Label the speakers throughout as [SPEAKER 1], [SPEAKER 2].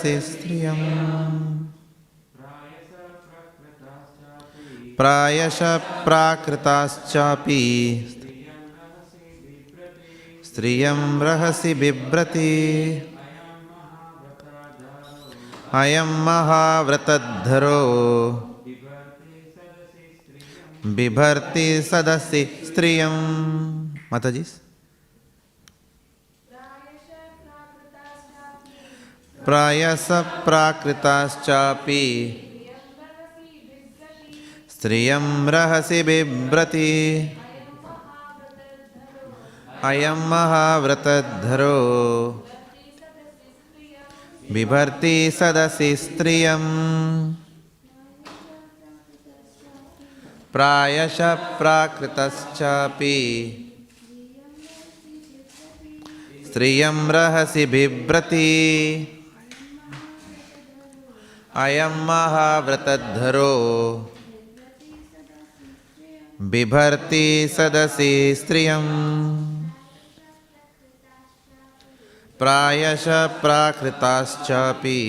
[SPEAKER 1] Striyam Prayasha Prakritaschapi Striyam Rahasi Bibrati Ayam Mahavratadharo Bibharti Sadasi Striyam. Matajis. Prayasa Prakritaschapi Striyam Rahasi Bibrati Ayam Mahavratadharo Bibharti Sadasi Striyam. Prayasha Prakritaschapi Striyam Rahasi Bibrati Ayam Mahavratadharo Bibharti Sadasi Striyam. Prayasha Prakritaschapi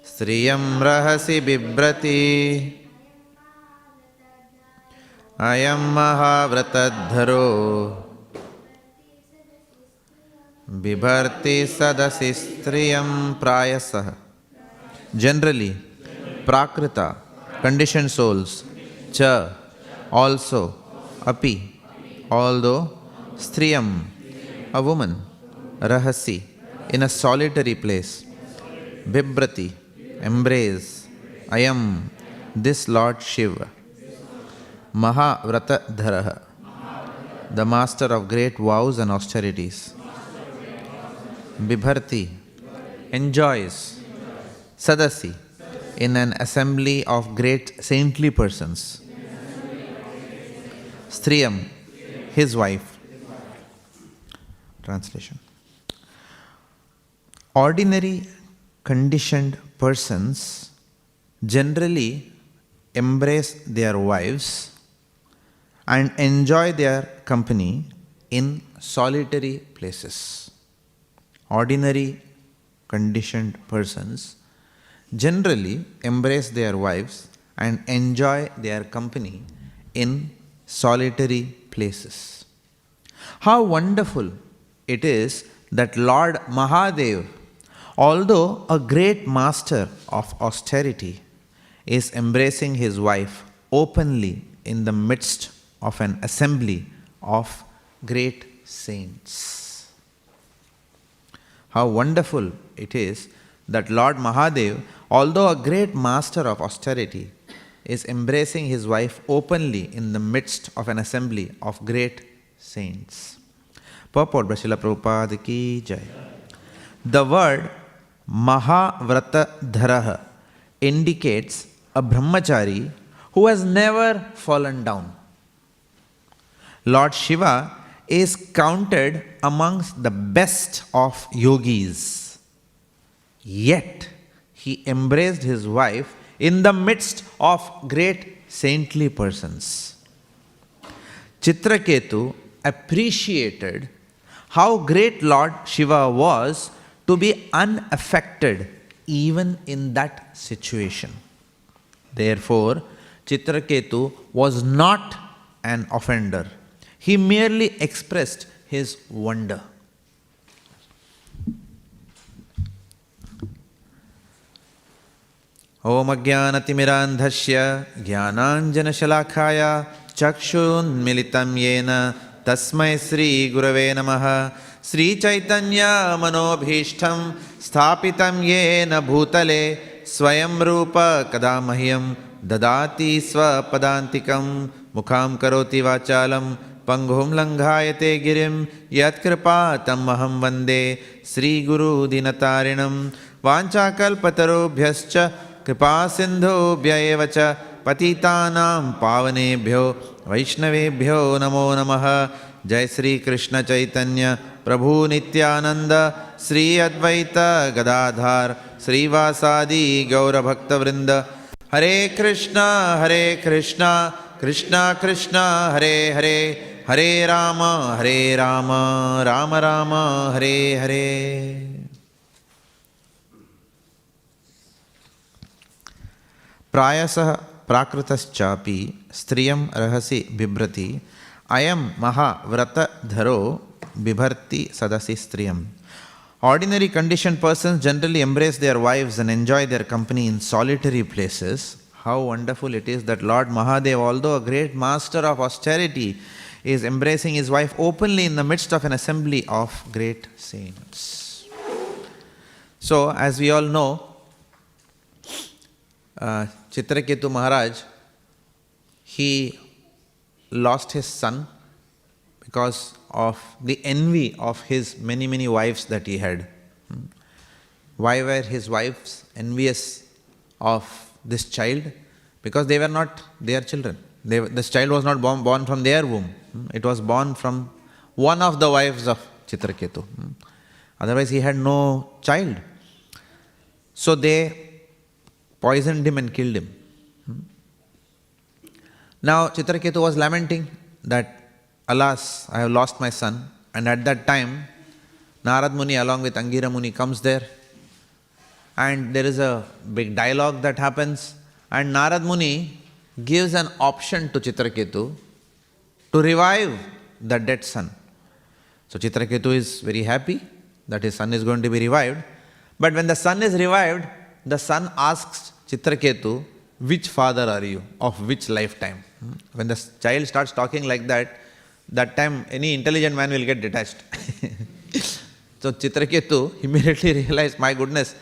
[SPEAKER 1] Striyam Rahasi Bibrati Ayam Mahavratadharo Bibharti Sadasi Striyam. Prayasah. Generally, Prakrita, conditioned souls, Cha, also, Api, although, Striyam, a woman, Rahasi, in a solitary place, Bibrati, embrace, Ayam, this Lord Shiva, Mahavratadharaha, the master of great vows and austerities, Bibharti, enjoys, Sadasi, in an assembly of great saintly persons, Striyam, his wife. Translation. Ordinary conditioned persons generally embrace their wives and enjoy their company in solitary places. Ordinary conditioned persons generally embrace their wives and enjoy their company in solitary places. How wonderful it is that Lord Mahadev, although a great master of austerity, is embracing his wife openly in the midst of an assembly of great saints. How wonderful it is that Lord Mahadev, although a great master of austerity, is embracing his wife openly in the midst of an assembly of great saints. Purport by Srila Prabhupada ki jai. The word Mahavratadharaha indicates a brahmachari who has never fallen down. Lord Shiva is counted amongst the best of yogis. Yet, he embraced his wife in the midst of great saintly persons. Chitraketu appreciated how great Lord Shiva was to be unaffected even in that situation. Therefore, Chitraketu was not an offender. He merely expressed his wonder. Om Ajnanatimirandhasya Jnananjanashalakaya Chakshunmilitam Yena Tasmai Sri Gurave Namaha. Sri Chaitanya Manobhishtam Sthapitam Yena Bhutale Swayam Rupa Kadamahyam Dadati Swapadantikam Mukham Karoti Vachalam Panghum Langhayate Girim Yat Kripa Tamaham Vande Sri Guru Dinatarinam Vanchakalpatarobhyascha Kripa Sindhu Bhyayevacha Patitanam Pavanebhyo Vaishnavebhyo Namo Namaha. Jai Sri Krishna Chaitanya Prabhu Nityananda Sri Advaita Gadadhar Sri Vasadi Gaura Bhakta Vrinda. Hare Krishna Krishna Krishna Hare Hare Hare Rama Rama Rama Hare Hare. prayasah prakritaschapi striyam rahasi bibrati ayam maha vrata dharo bibharti sadasi striyam. Ordinary conditioned persons generally embrace their wives and enjoy their company in solitary places. How wonderful it is that Lord Mahadev, although a great master of austerity, is embracing his wife openly in the midst of an assembly of great saints. So, as we all know, Chitraketu Maharaj, he lost his son because of the envy of his many wives that he had. Why were his wives envious of this child? Because they were not their children. This child was not born from their womb. It was born from one of the wives of Chitraketu. Otherwise he had no child. So they poisoned him and killed him. Now Chitraketu was lamenting that, alas, I have lost my son. And at that time, Narad Muni along with Angira Muni comes there, and there is a big dialogue that happens, and Narad Muni gives an option to Chitraketu to revive the dead son. So Chitraketu is very happy that his son is going to be revived. But when the son is revived, the son asks Chitraketu, which father are you, of which lifetime? When the child starts talking like that time any intelligent man will get detached. So Chitraketu immediately realized, my goodness,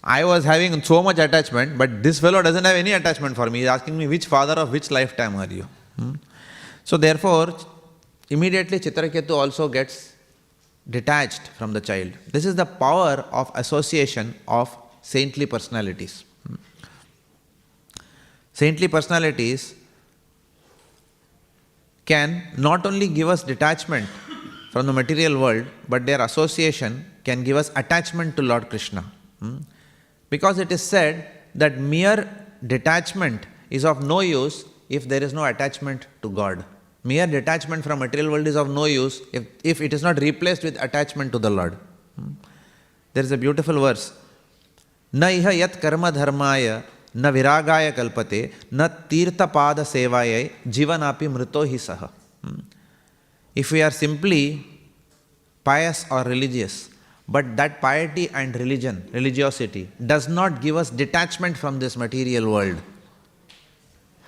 [SPEAKER 1] I was having so much attachment, but this fellow doesn't have any attachment for me. He is asking me, which father of which lifetime are you? So therefore, immediately Chitraketu also gets detached from the child. This is the power of association of saintly personalities. Saintly personalities can not only give us detachment from the material world, but their association can give us attachment to Lord Krishna. Because it is said that mere detachment is of no use if there is no attachment to God. Mere detachment from material world is of no use if it is not replaced with attachment to the Lord. There is a beautiful verse. Na iha yat karma dharmaya na viragaya kalpate na tirtha pada sevayai jivanapi mrito hi saha. If we are simply pious or religious, but that piety and religiosity does not give us detachment from this material world.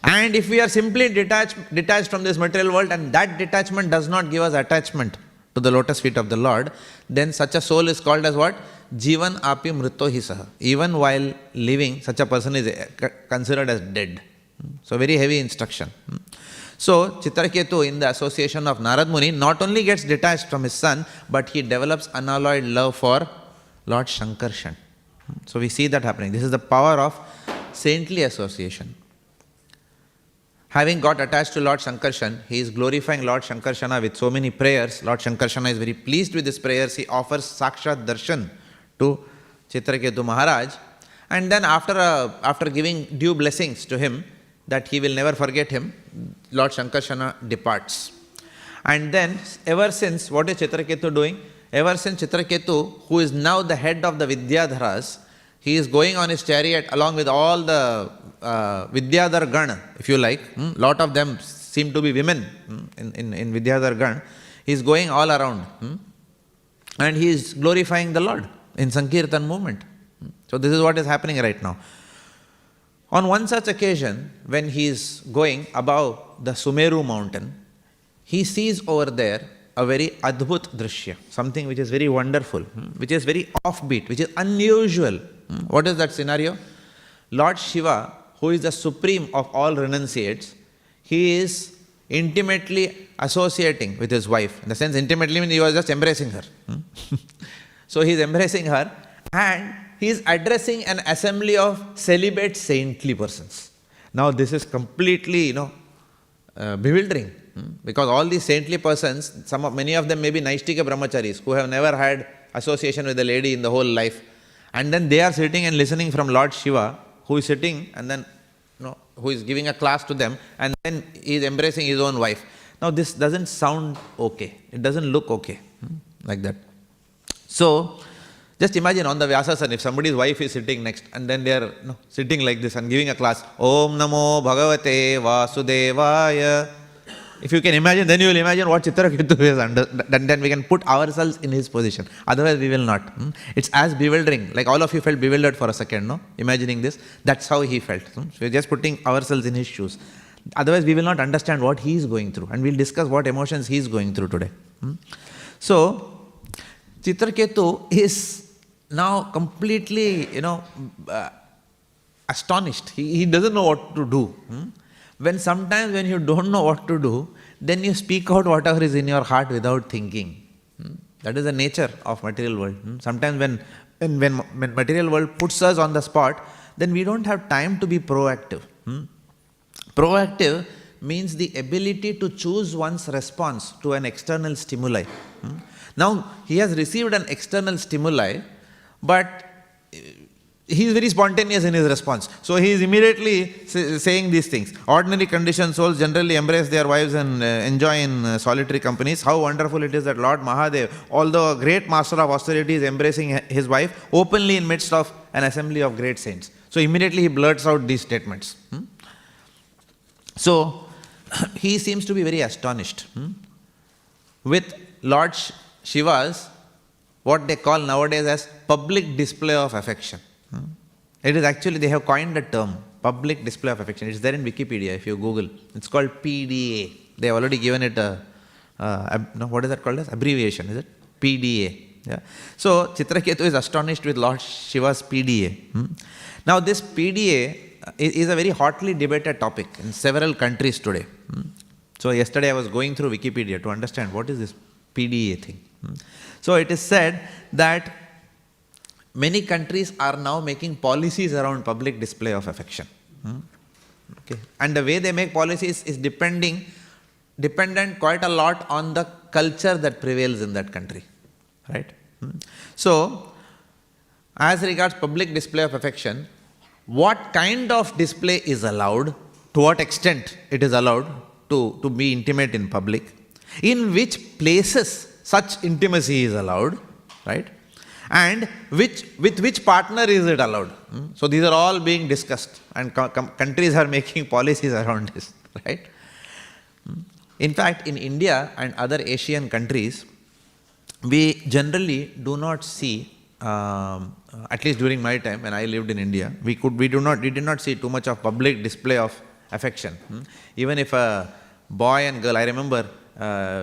[SPEAKER 1] And if we are simply detached from this material world and that detachment does not give us attachment to the lotus feet of the Lord, then such a soul is called as what? Jivan api mrito hi saha. Even while living, such a person is considered as dead. So very heavy instruction. So Chitraketu, in the association of Narad Muni, not only gets detached from his son, but he develops unalloyed love for Lord Shankarshan. So we see that happening. This is the power of saintly association. Having got attached to Lord Shankarshan, he is glorifying Lord Shankarshana with so many prayers. Lord Shankarshana is very pleased with his prayers. He offers Sakshat Darshan to Chitraketu Maharaj. And then after giving due blessings to him, that he will never forget him, Lord Shankarshana departs. And then, ever since, what is Chitraketu doing? Ever since Chitraketu, who is now the head of the Vidyadharas, he is going on his chariot along with all the Vidyadhar Gana, if you like. Lot of them seem to be women in Vidyadhar Gana. He is going all around. And he is glorifying the Lord in Sankirtan movement. So this is what is happening right now. On one such occasion, when he is going above the Sumeru mountain, he sees over there a very adbhut drishya, something which is very wonderful, which is very offbeat, which is unusual. What is that scenario? Lord Shiva, who is the supreme of all renunciates, he is intimately associating with his wife. In the sense, intimately means he was just embracing her. So he is embracing her, and he is addressing an assembly of celibate saintly persons. Now this is completely, bewildering, because all these saintly persons, many of them may be Naishtika brahmacharis who have never had association with a lady in the whole life, and then they are sitting and listening from Lord Shiva, who is sitting and then, who is giving a class to them, and then he is embracing his own wife. Now this doesn't sound okay. It doesn't look okay, like that. So Just imagine on the Vyasasana, if somebody's wife is sitting next and then they are sitting like this and giving a class, Om Namo Bhagavate Vasudevaya. If you can imagine, then you will imagine what Chitraketu is under. Then we can put ourselves in his position. Otherwise, we will not. It's as bewildering. Like all of you felt bewildered for a second, no? Imagining this. That's how he felt. So we're just putting ourselves in his shoes. Otherwise, we will not understand what he is going through. And we'll discuss what emotions he is going through today. So, Chitraketu is now completely, astonished. He doesn't know what to do. Sometimes when you don't know what to do, then you speak out whatever is in your heart without thinking. That is the nature of material world. Sometimes when material world puts us on the spot, then we don't have time to be proactive. Proactive means the ability to choose one's response to an external stimuli. Now, he has received an external stimuli, but he is very spontaneous in his response. So he is immediately saying these things. Ordinary conditioned souls generally embrace their wives and enjoy in solitary companies. How wonderful it is that Lord Mahadev, although a great master of austerity, is embracing his wife openly in midst of an assembly of great saints. So immediately he blurts out these statements. So he seems to be very astonished. With Lord Shiva's, what they call nowadays as public display of affection. It is actually, they have coined a term, public display of affection. It's there in Wikipedia if you Google. It's called PDA. They have already given it what is that called as? Abbreviation, is it? PDA. Yeah. So Chitraketu is astonished with Lord Shiva's PDA. Now this PDA is a very hotly debated topic in several countries today. So yesterday I was going through Wikipedia to understand what is this PDA thing. So it is said that many countries are now making policies around public display of affection. Okay. And the way they make policies is dependent quite a lot on the culture that prevails in that country. Right? So, as regards public display of affection, what kind of display is allowed, to what extent it is allowed to be intimate in public, in which places such intimacy is allowed, right? And with which partner is it allowed? So these are all being discussed and countries are making policies around this, right? In fact, in India and other Asian countries, we generally do not see, at least during my time when I lived in India, we did not see too much of public display of affection. Even if a boy and girl, I remember,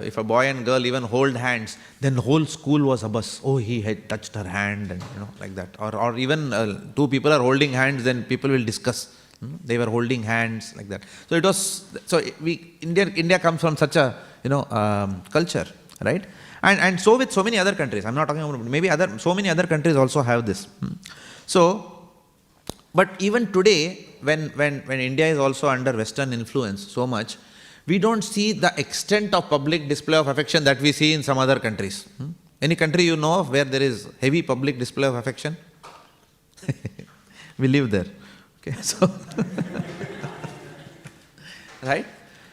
[SPEAKER 1] if a boy and girl even hold hands, then the whole school was abuzz. Oh, he had touched her hand, and like that. Or even two people are holding hands, then people will discuss. They were holding hands like that. So it was. So India comes from such a culture, right? And so with so many other countries. I'm not talking about so many other countries also have this. So, but even today, when India is also under Western influence so much, we don't see the extent of public display of affection that we see in some other countries. Any country you know of where there is heavy public display of affection? We live there. Okay, so right?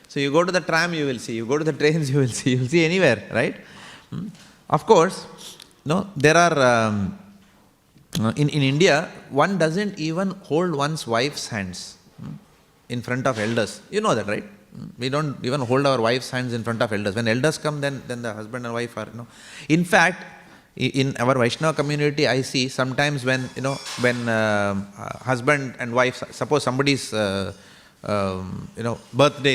[SPEAKER 1] So you go to the tram, you will see. You go to the trains, you will see. You will see anywhere, right? Of course, there are in India, one doesn't even hold one's wife's hands in front of elders. You know that, right? We don't even hold our wife's hands in front of elders. When elders come, then the husband and wife are, In fact, in our Vaishnava community, I see sometimes when husband and wife, suppose somebody's, birthday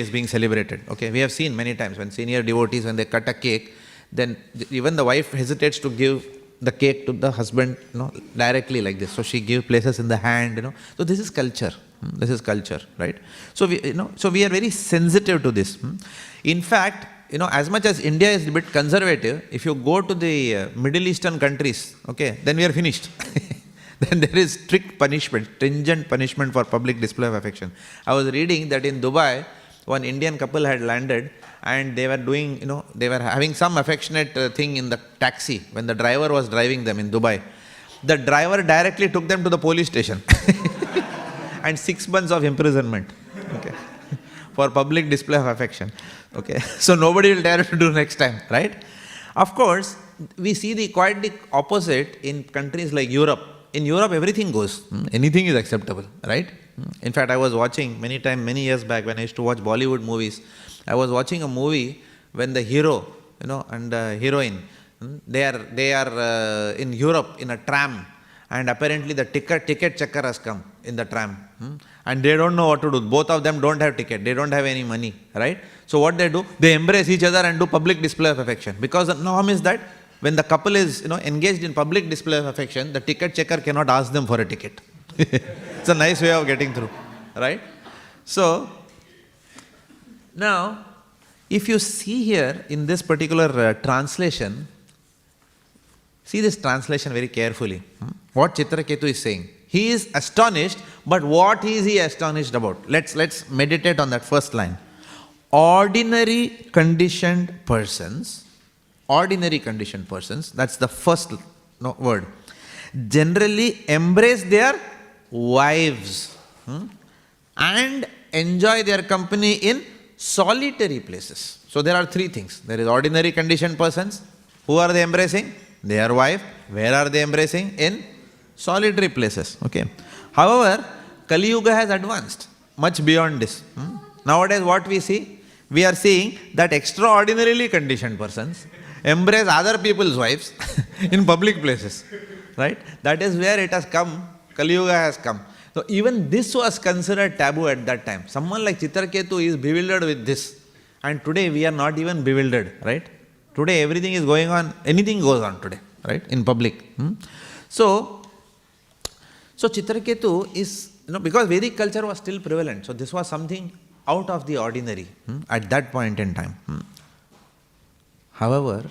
[SPEAKER 1] is being celebrated. Okay, we have seen many times when senior devotees, when they cut a cake, then even the wife hesitates to give the cake to the husband, directly like this. So she gives places in the hand, So this is culture. This is culture, right? So we are very sensitive to this. In fact, as much as India is a bit conservative, if you go to the Middle Eastern countries, okay, then we are finished. Then there is strict punishment, stringent punishment for public display of affection. I was reading that in Dubai, one Indian couple had landed and they were doing, they were having some affectionate thing in the taxi when the driver was driving them in Dubai. The driver directly took them to the police station. And 6 months of imprisonment, okay, for public display of affection. Okay, so nobody will dare to do next time, right? Of course, we see quite the opposite in countries like Europe. In Europe, everything goes. Anything is acceptable, right? In fact, I was watching many years back when I used to watch Bollywood movies. I was watching a movie when the hero, and the heroine, they are in Europe in a tram, and apparently the ticket checker has come in the tram, and they don't know what to do. Both of them don't have ticket. They don't have any money, right? So what they do? They embrace each other and do public display of affection, because the norm is that when the couple is engaged in public display of affection, the ticket checker cannot ask them for a ticket. It's a nice way of getting through, right? So now, if you see here in this particular translation, see this translation very carefully. What Chitraketu is saying. He is astonished, but what is he astonished about? Let's meditate on that first line. Ordinary conditioned persons, that's the first word, generally embrace their wives and enjoy their company in solitary places. So there are three things. There is ordinary conditioned persons. Who are they embracing? Their wife. Where are they embracing? In solitary places. Okay. However, Kali Yuga has advanced much beyond this. Nowadays what we see? We are seeing that extraordinarily conditioned persons embrace other people's wives in public places. Right? That is where it has come. Kali Yuga has come. So even this was considered taboo at that time. Someone like Chitraketu is bewildered with this. And today we are not even bewildered, right? Today everything is going on, anything goes on today, right? In public. So Chitraketu is, because Vedic culture was still prevalent, so this was something out of the ordinary at that point in time. However,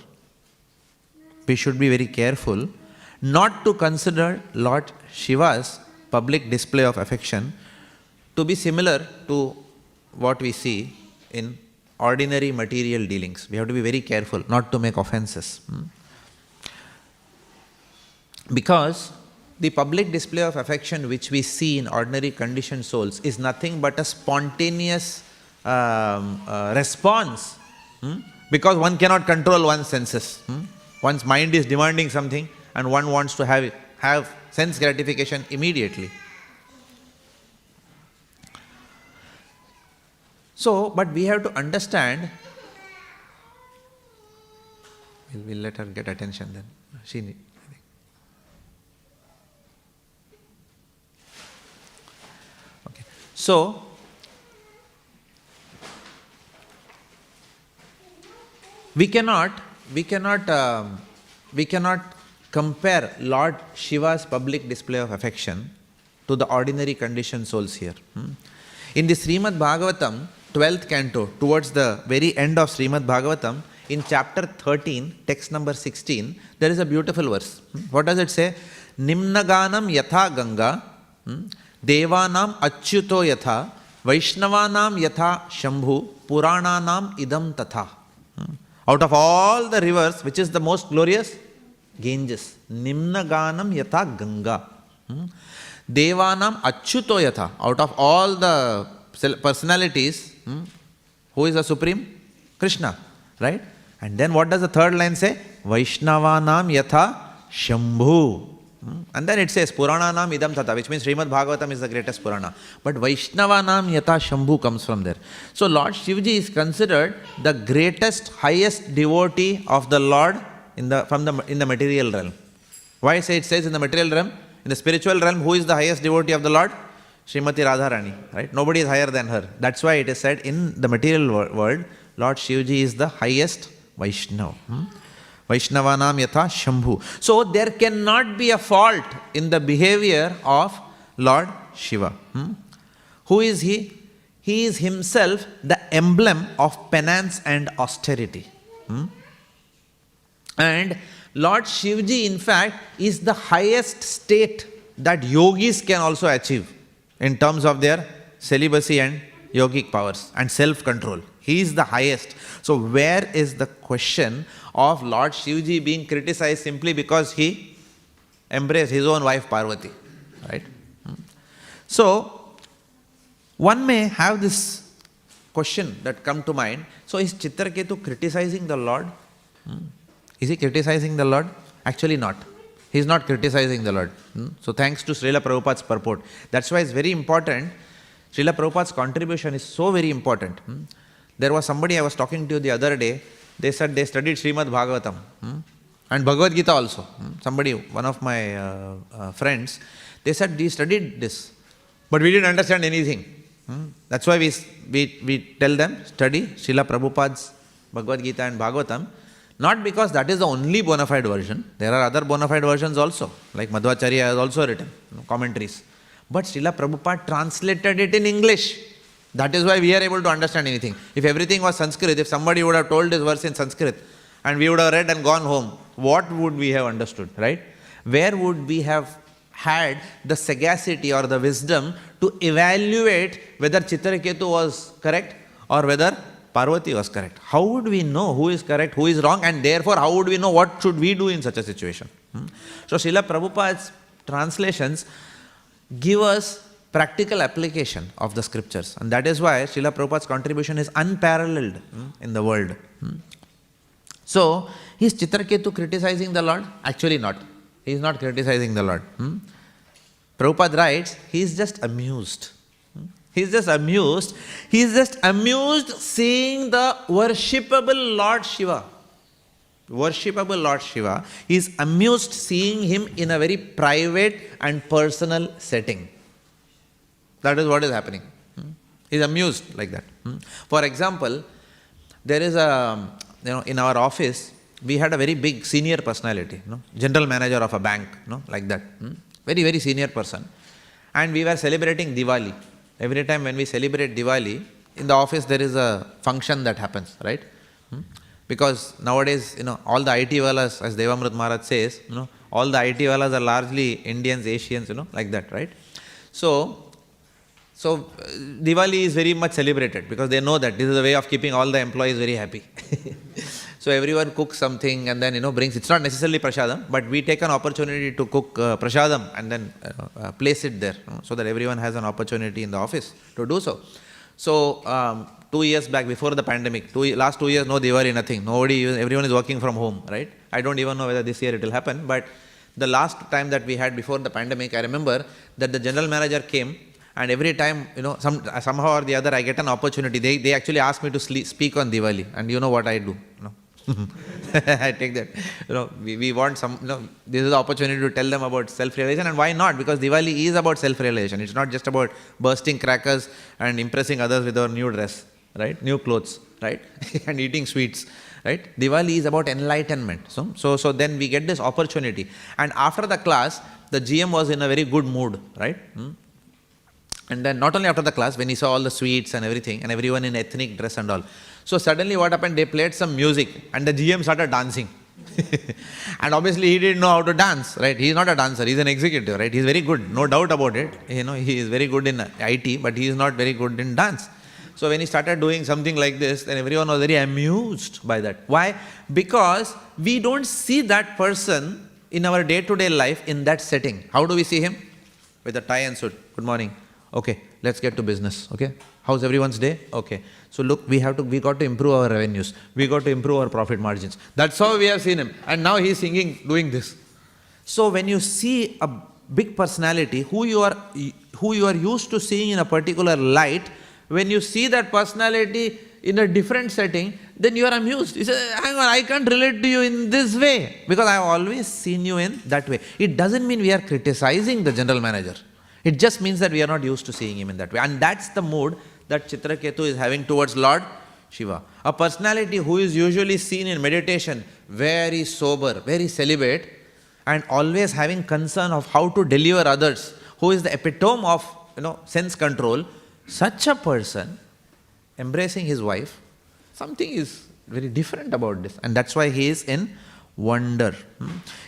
[SPEAKER 1] we should be very careful not to consider Lord Shiva's public display of affection to be similar to what we see in ordinary material dealings. We have to be very careful not to make offenses. Because the public display of affection which we see in ordinary conditioned souls is nothing but a spontaneous response, because one cannot control one's senses. One's mind is demanding something and one wants to have sense gratification immediately. So, but we have to understand, we'll let her get attention then. Okay. So, we cannot compare Lord Shiva's public display of affection to the ordinary conditioned souls here. In the Śrīmad Bhāgavatam, 12th canto, towards the very end of Śrīmad Bhāgavatam, in chapter 13, text number 16, there is a beautiful verse. What does it say? Nimnaganam yatha Ganga, Devanam achyuto yatha, Vaishnavanam yatha Shambhu, Purananam idam tatha. Out of all the rivers, which is the most glorious? Ganges. Nimnaganam yatha Ganga. Devanam achyuto yatha. Out of all the personalities, who is the supreme? Krishna, right? And then what does the third line say? Vaishnavanam yatha Shambhu. And then it says Purananam idam tatha, which means Śrīmad Bhāgavatam is the greatest Purana. But Vaishnavanam yatha Shambhu comes from there. So Lord Shivji is considered the greatest, highest devotee of the Lord in the material realm. Why say it says in the material realm? In the spiritual realm, who is the highest devotee of the Lord? Srimati Radharani, right? Nobody is higher than her. That's why it is said in the material world, Lord Shivji is the highest Vaishnava. Vaishnavanam yatha Shambhu. So there cannot be a fault in the behavior of Lord Shiva. Who is he? He is himself the emblem of penance and austerity. And Lord Shivji, in fact, is the highest state that yogis can also achieve in terms of their celibacy and yogic powers and self-control. He is the highest. So where is the question of Lord Shivji being criticized simply because he embraced his own wife Parvati? Right? So one may have this question that come to mind. So is Chitraketu criticizing the Lord? Is he criticizing the Lord? Actually not. He is not criticizing the Lord. So thanks to Srila Prabhupada's purport. That's why it's very important. Srila Prabhupada's contribution is so very important. There was somebody I was talking to the other day. They said they studied Śrīmad Bhāgavatam and Bhagavad Gita also. Somebody, one of my friends, they said they studied this, but we didn't understand anything. That's why we tell them, study Srila Prabhupada's Bhagavad Gita and Bhagavatam, not because that is the only bona fide version. There are other bona fide versions also, like Madhvacharya has also written commentaries. But Srila Prabhupada translated it in English. That is why we are able to understand anything. If everything was Sanskrit, if somebody would have told this verse in Sanskrit and we would have read and gone home, what would we have understood, right? Where would we have had the sagacity or the wisdom to evaluate whether Chitraketu was correct or whether Parvati was correct? How would we know who is correct, who is wrong, and therefore how would we know what should we do in such a situation? So Srila Prabhupada's translations give us practical application of the scriptures, and that is why Srila Prabhupada's contribution is unparalleled in the world. So, is Chitraketu criticizing the Lord? Actually not. He is not criticizing the Lord. Prabhupada writes, he is just amused. He is just amused. He is just amused seeing the worshipable Lord Shiva. Worshipable Lord Shiva. He is amused seeing him in a very private and personal setting. That is what is happening. He is amused like that. For example, there is a, in our office, we had a very big senior personality, general manager of a bank, like that. Very, very senior person. And we were celebrating Diwali. Every time when we celebrate Diwali, in the office there is a function that happens, right? Because nowadays, all the IT walas, as Devamrit Maharaj says, all the IT walas are largely Indians, Asians, like that, right? So Diwali is very much celebrated because they know that this is a way of keeping all the employees very happy. So everyone cooks something and then brings, it's not necessarily prasadam, but we take an opportunity to cook prasadam and then place it there, so that everyone has an opportunity in the office to do so. So 2 years back, before the pandemic, last 2 years, no Diwali, nothing. Everyone is working from home, right? I don't even know whether this year it will happen, but the last time that we had before the pandemic, I remember that the general manager came, and every time, somehow or the other, I get an opportunity. They actually ask me to speak on Diwali, and you know what I do? I take that. We want this is the opportunity to tell them about self-realization, and why not? Because Diwali is about self-realization. It's not just about bursting crackers and impressing others with our new dress, right? New clothes, right? And eating sweets, right? Diwali is about enlightenment. So then we get this opportunity. And after the class, the GM was in a very good mood, right? And then not only after the class, when he saw all the sweets and everything, and everyone in ethnic dress and all. So suddenly what happened, they played some music, and the GM started dancing. And obviously he didn't know how to dance, right? He is not a dancer, he is an executive, right? He is very good, no doubt about it. He is very good in IT, but he is not very good in dance. So when he started doing something like this, then everyone was very amused by that. Why? Because we don't see that person in our day-to-day life in that setting. How do we see him? With a tie and suit. Good morning. Okay, let's get to business. Okay, how's everyone's day? Okay, so look, we got to improve our revenues. We got to improve our profit margins. That's how we have seen him. And now he's singing, doing this. So when you see a big personality who you are used to seeing in a particular light, when you see that personality in a different setting, then you are amused. You say, hang on, I can't relate to you in this way because I have always seen you in that way. It doesn't mean we are criticizing the general manager. It just means that we are not used to seeing him in that way. And that's the mood that Chitraketu is having towards Lord Shiva. A personality who is usually seen in meditation, very sober, very celibate, and always having concern of how to deliver others, who is the epitome of sense control, such a person embracing his wife, something is very different about this. And that's why he is in wonder.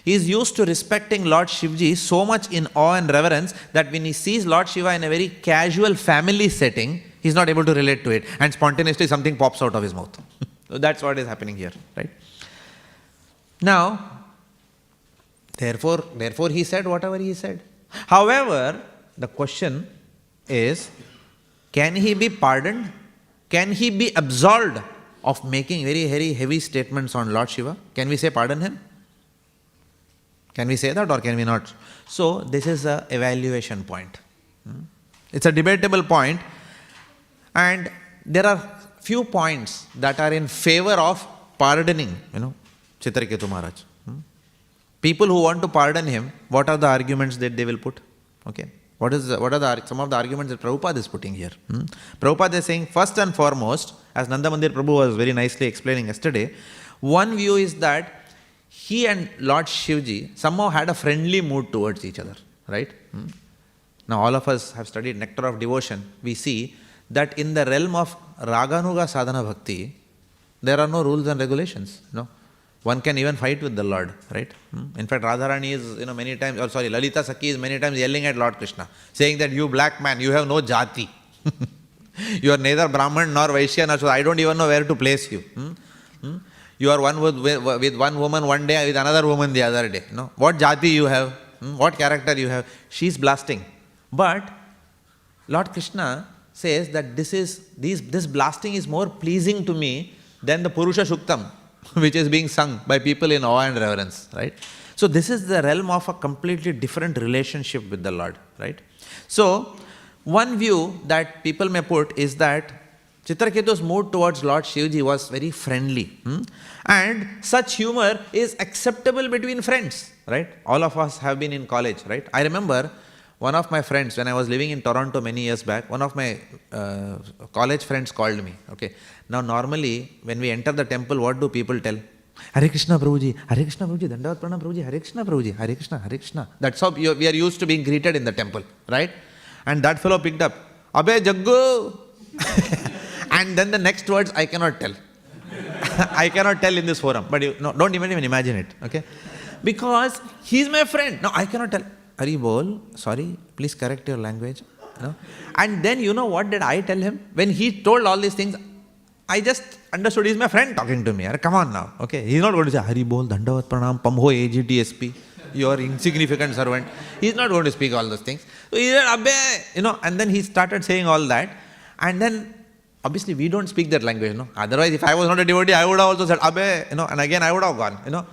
[SPEAKER 1] He is used to respecting Lord Shivji so much in awe and reverence that when he sees Lord Shiva in a very casual family setting, he is not able to relate to it, and spontaneously something pops out of his mouth. So that's what is happening here, right? Now, therefore he said whatever he said. However, the question is, can he be pardoned? Can he be absolved of making very, very heavy statements on Lord Shiva, can we say pardon him? Can we say that or can we not? So this is a evaluation point. It's a debatable point, and there are few points that are in favor of pardoning, Chitraketu Maharaj. People who want to pardon him, what are the arguments that they will put? Okay. What are some of the arguments that Prabhupada is putting here? Prabhupada is saying, first and foremost, as Nanda Mandir Prabhu was very nicely explaining yesterday, one view is that he and Lord Shivji somehow had a friendly mood towards each other, right? Now all of us have studied Nectar of Devotion. We see that in the realm of Raganuga Sadhana Bhakti, there are no rules and regulations. One can even fight with the Lord, right? In fact, Radharani is, many times, Lalita Sakhi is many times yelling at Lord Krishna, saying that you black man, you have no jati. You are neither Brahman nor Vaishya nor, so I don't even know where to place you. You are one with one woman one day, with another woman the other day. What jati you have? What character you have? She's blasting. But Lord Krishna says that this blasting is more pleasing to me than the Purusha Shuktam, which is being sung by people in awe and reverence, right? So this is the realm of a completely different relationship with the Lord, right? So one view that people may put is that Chitraketu's mood towards Lord Shivji was very friendly. And such humor is acceptable between friends, right? All of us have been in college, right? I remember one of my friends, when I was living in Toronto many years back, one of my college friends called me. Okay. Now normally, when we enter the temple, what do people tell? Hare Krishna Prabhuji, Hare Krishna Prabhuji, Dandavat Pranam Prabhuji, Hare Krishna Prabhuji, Hare Krishna, Hare Krishna. That's how we are used to being greeted in the temple, right? And that fellow picked up, Abhay Jaggu. And then the next words I cannot tell. I cannot tell in this forum, but don't even imagine it, okay? Because he's my friend. No, I cannot tell. Hari bol, sorry, please correct your language. And then what did I tell him? When he told all these things, I just understood he's my friend talking to me. Come on now, okay? He's not going to say, Hari bol, Dandavat Pranam, Pamho AGTSP, your insignificant servant. He's not going to speak all those things. So he said, Abbe, and then he started saying all that. And then, obviously, we don't speak that language, Otherwise, if I was not a devotee, I would have also said, Abbe, and again I would have gone,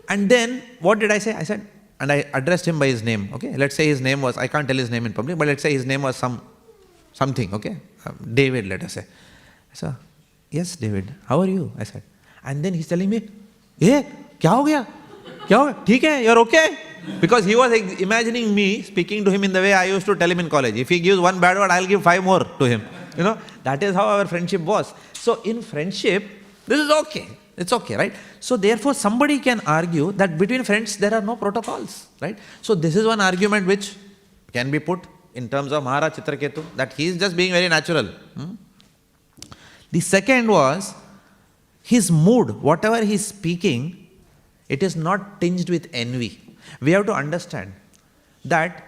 [SPEAKER 1] And then, what did I say? I said, and I addressed him by his name, okay? Let's say his name was, I can't tell his name in public, but let's say his name was something, okay? David, let us say. I said, yes, David, how are you? I said. And then he's telling me, kya ho gaya? Kya ho gaya? Theek hai, you're okay? Because he was imagining me speaking to him in the way I used to tell him in college. If he gives one bad word, I'll give 5 more to him. That is how our friendship was. So in friendship, this is okay. It's okay, right? So therefore, somebody can argue that between friends, there are no protocols, right? So this is one argument which can be put in terms of Maharaj Chitraketu, that he is just being very natural. The second was, his mood, whatever he is speaking, it is not tinged with envy. We have to understand that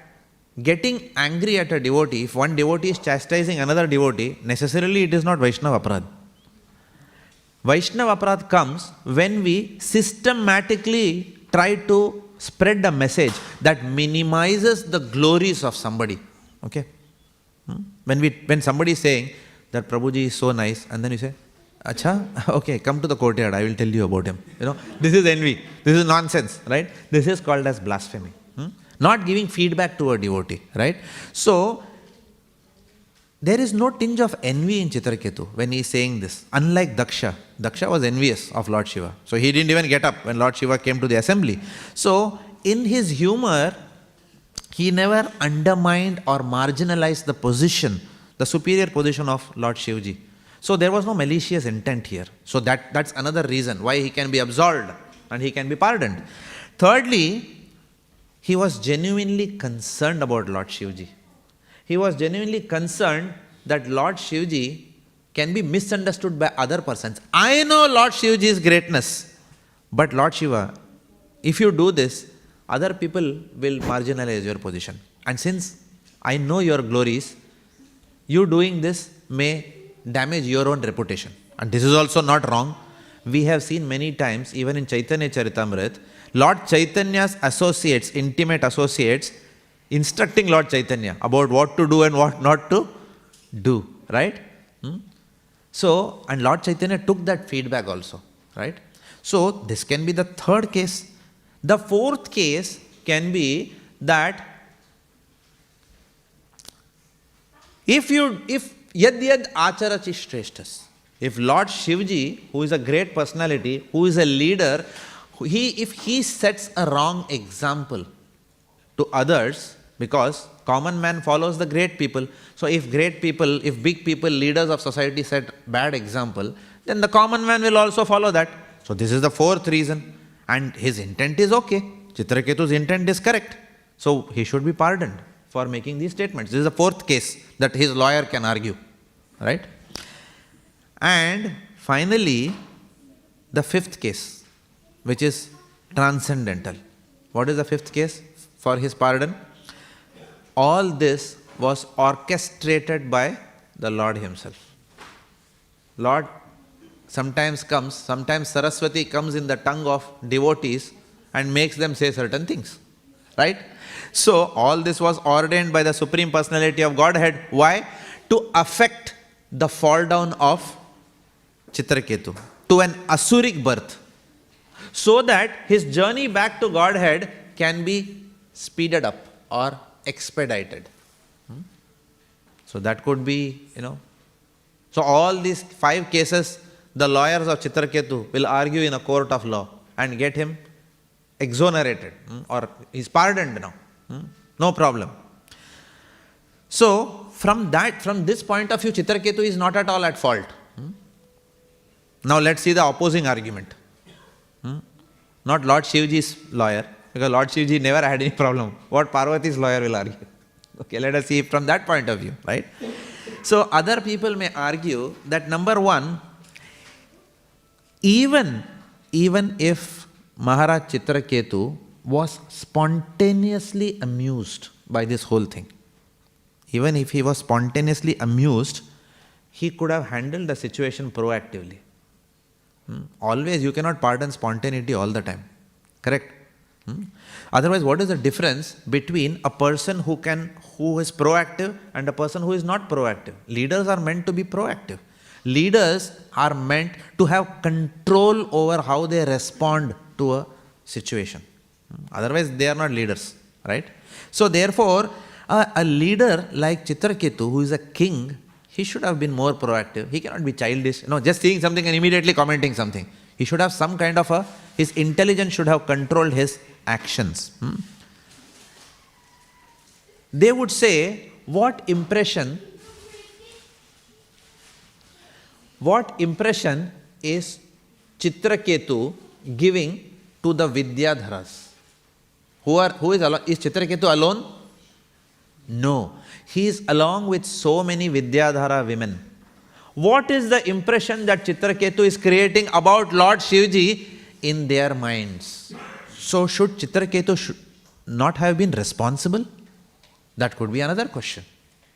[SPEAKER 1] getting angry at a devotee, if one devotee is chastising another devotee, necessarily it is not Vaishnava Aparadh. Vaishnava Aparadh comes when we systematically try to spread a message that minimizes the glories of somebody. Okay? When somebody is saying that Prabhuji is so nice, and then you say, Acha, okay, come to the courtyard, I will tell you about him. This is envy. This is nonsense, right? This is called as blasphemy. Not giving feedback to a devotee, right? So, there is no tinge of envy in Chitraketu when he is saying this. Unlike Daksha. Daksha was envious of Lord Shiva. So, he didn't even get up when Lord Shiva came to the assembly. So, in his humor, he never undermined or marginalized the position, the superior position of Lord Shivji. So, there was no malicious intent here. So, that's another reason why he can be absolved and he can be pardoned. Thirdly, he was genuinely concerned about Lord Shivji. He was genuinely concerned that Lord Shivji can be misunderstood by other persons. I know Lord Shivji's greatness, but Lord Shiva, if you do this, other people will marginalize your position. And since I know your glories, you doing this may damage your own reputation. And this is also not wrong. We have seen many times, even in Chaitanya Charitamrita, Lord Chaitanya's associates, intimate associates, instructing Lord Chaitanya about what to do and what not to do, right? So, and Lord Chaitanya took that feedback also, right? So, this can be the third case. The fourth case can be that if yad yad acharati shreshtas, if Lord Shivji, who is a great personality, who is a leader, if he sets a wrong example to others, because common man follows the great people. So if great people, if big people, leaders of society set bad example, then the common man will also follow that. So this is the fourth reason. And his intent is okay. Chitraketu's intent is correct. So he should be pardoned for making these statements. This is the fourth case that his lawyer can argue. Right? And finally, the fifth case, which is transcendental. What is the fifth case for his pardon? All this was orchestrated by the Lord himself. Lord sometimes Saraswati comes in the tongue of devotees and makes them say certain things. Right? So all this was ordained by the Supreme Personality of Godhead. Why? To affect the fall down of Chitraketu to an asuric birth, so that his journey back to Godhead can be speeded up or expedited. So that could be, So all these 5 cases, the lawyers of Chitraketu will argue in a court of law and get him exonerated, or he's pardoned now. No problem. So from this point of view, Chitraketu is not at all at fault. Now let's see the opposing argument. Not Lord Shivji's lawyer, because Lord Shivji never had any problem. What Parvati's lawyer will argue. Okay, let us see from that point of view, right? So other people may argue that number one, even if Maharaj Chitraketu was spontaneously amused by this whole thing, even if he was spontaneously amused, he could have handled the situation proactively. Always, you cannot pardon spontaneity all the time. Correct? Otherwise, what is the difference between a person who is proactive and a person who is not proactive? Leaders are meant to be proactive. Leaders are meant to have control over how they respond to a situation. Otherwise, they are not leaders, right? So therefore, a leader like Chitraketu, who is a king, he should have been more proactive. He cannot be childish, just seeing something and immediately commenting something. He should have some kind of his intelligence should have controlled his actions. They would say, what impression is Chitraketu giving to the Vidyadharas? Is Chitraketu alone? No. He is along with so many Vidyadhara women. What is the impression that Chitraketu is creating about Lord Shivji in their minds? So should Chitraketu not have been responsible? That could be another question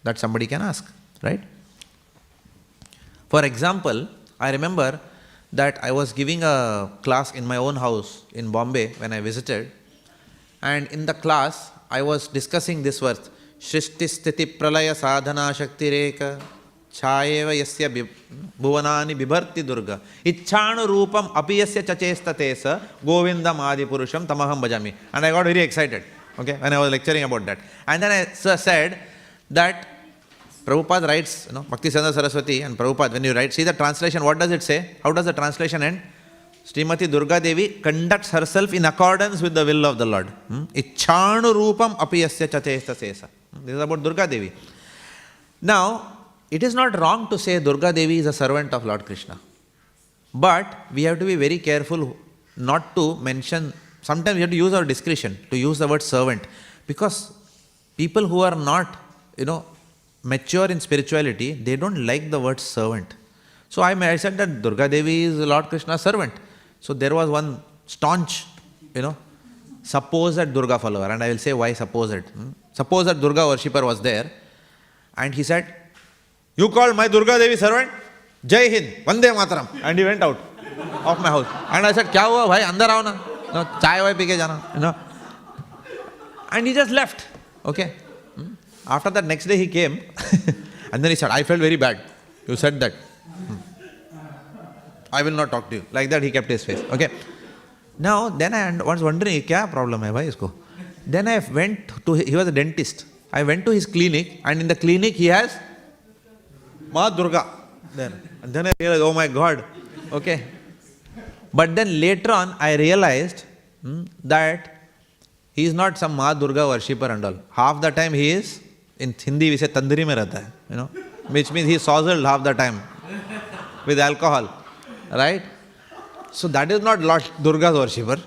[SPEAKER 1] that somebody can ask, right? For example, I remember that I was giving a class in my own house in Bombay when I visited, and in the class I was discussing this verse, Shrishti Sthiti Pralaya Sadhana Shakti Reka Chayeva Yasya Bhuvanani Bibharti Durga Ichchanu Rupam Apiyasya Chachestatesa Govindam Adi Purusham Tamaham Bhajami. And I got very excited, when I was lecturing about that. And then I said that Prabhupada writes, Bhaktivedanta Saraswati and Prabhupada, when you write, see the translation, what does it say? How does the translation end? Srimati Durga Devi conducts herself in accordance with the will of the Lord. Ichchanu Rupam Apiyasya Chachestatesa. This is about Durga Devi. Now, it is not wrong to say Durga Devi is a servant of Lord Krishna. But we have to be very careful not to mention, sometimes we have to use our discretion to use the word servant. Because people who are not, mature in spirituality, they don't like the word servant. So I said that Durga Devi is Lord Krishna's servant. So there was one staunch, supposed Durga follower, and I will say why supposed. Supposed Durga worshipper was there, and he said, "You called my Durga Devi servant? Jai Hind, Vande Mataram." And he went out of my house. And I said, "Kya hua bhai, andar aao na, chai wai pike jana." And he just left. Okay. After that, next day he came, and then he said, "I felt very bad. You said that. I will not talk to you. Like that he kept his face. Okay. Now, then I was wondering, kya problem hai bhai isko? Then I went to, he was a dentist. I went to his clinic, and in the clinic he has Ma Durga. Then I realized, oh my God. Okay. But then later on I realized that he is not some Ma Durga worshipper and all. Half the time he is, in Hindi we say tanduri mein rehta hai, which means he is sozzled half the time with alcohol. Right? So that is not Lord Durga's worshipper.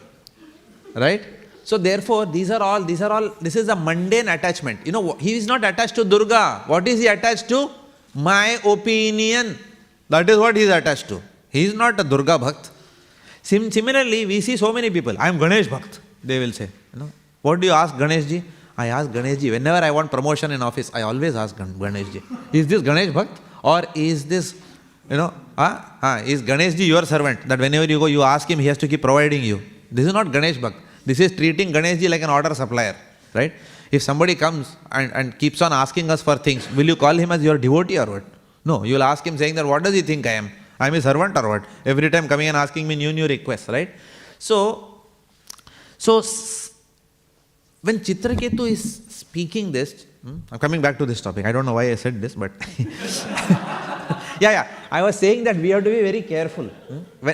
[SPEAKER 1] Right? So therefore, this is a mundane attachment. He is not attached to Durga. What is he attached to? My opinion. That is what he is attached to. He is not a Durga Bhakt. Similarly, we see so many people. I am Ganesh Bhakt, they will say. What do you ask Ganesh ji? I ask Ganesh ji. Whenever I want promotion in office, I always ask Ganesh ji. Is this Ganesh Bhakt? Or is this, is Ganesh ji your servant? That whenever you go, you ask him, he has to keep providing you. This is not Ganesh Bhakt. This is treating Ganesh ji like an order supplier. Right? If somebody comes and keeps on asking us for things, will you call him as your devotee or what? No, you will ask him saying that, what does he think I am? I am his servant or what? Every time coming and asking me new requests, right? So when Chitraketu is speaking this, I'm coming back to this topic. I don't know why I said this, but I was saying that we have to be very careful.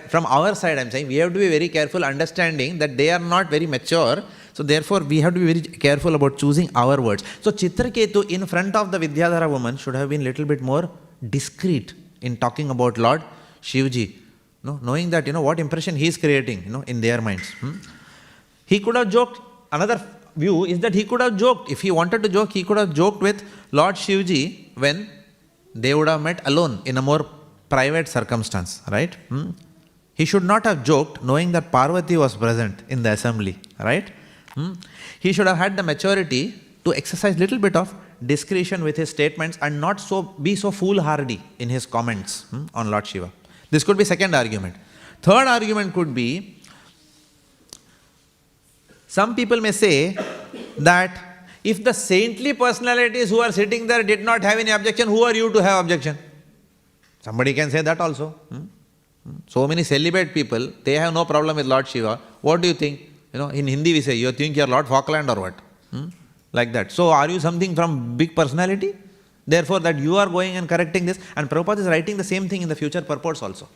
[SPEAKER 1] From our side, I'm saying we have to be very careful, understanding that they are not very mature. So therefore, we have to be very careful about choosing our words. So Chitraketu in front of the Vidyadhara woman should have been little bit more discreet in talking about Lord Shivji, knowing that, what impression he is creating, in their minds. He could have joked. Another view is that he could have joked. If he wanted to joke, he could have joked with Lord Shivji when they would have met alone in a more private circumstance, right? He should not have joked knowing that Parvati was present in the assembly, right? He should have had the maturity to exercise little bit of discretion with his statements and not be so foolhardy in his comments on Lord Shiva. This could be second argument. Third argument could be, some people may say that if the saintly personalities who are sitting there did not have any objection, who are you to have objection? Somebody can say that also. So many celibate people, they have no problem with Lord Shiva. What do you think? In Hindi we say, you think you are Lord Falkland or what? Like that. So are you something from big personality? Therefore that you are going and correcting this. And Prabhupada is writing the same thing in the future purports also.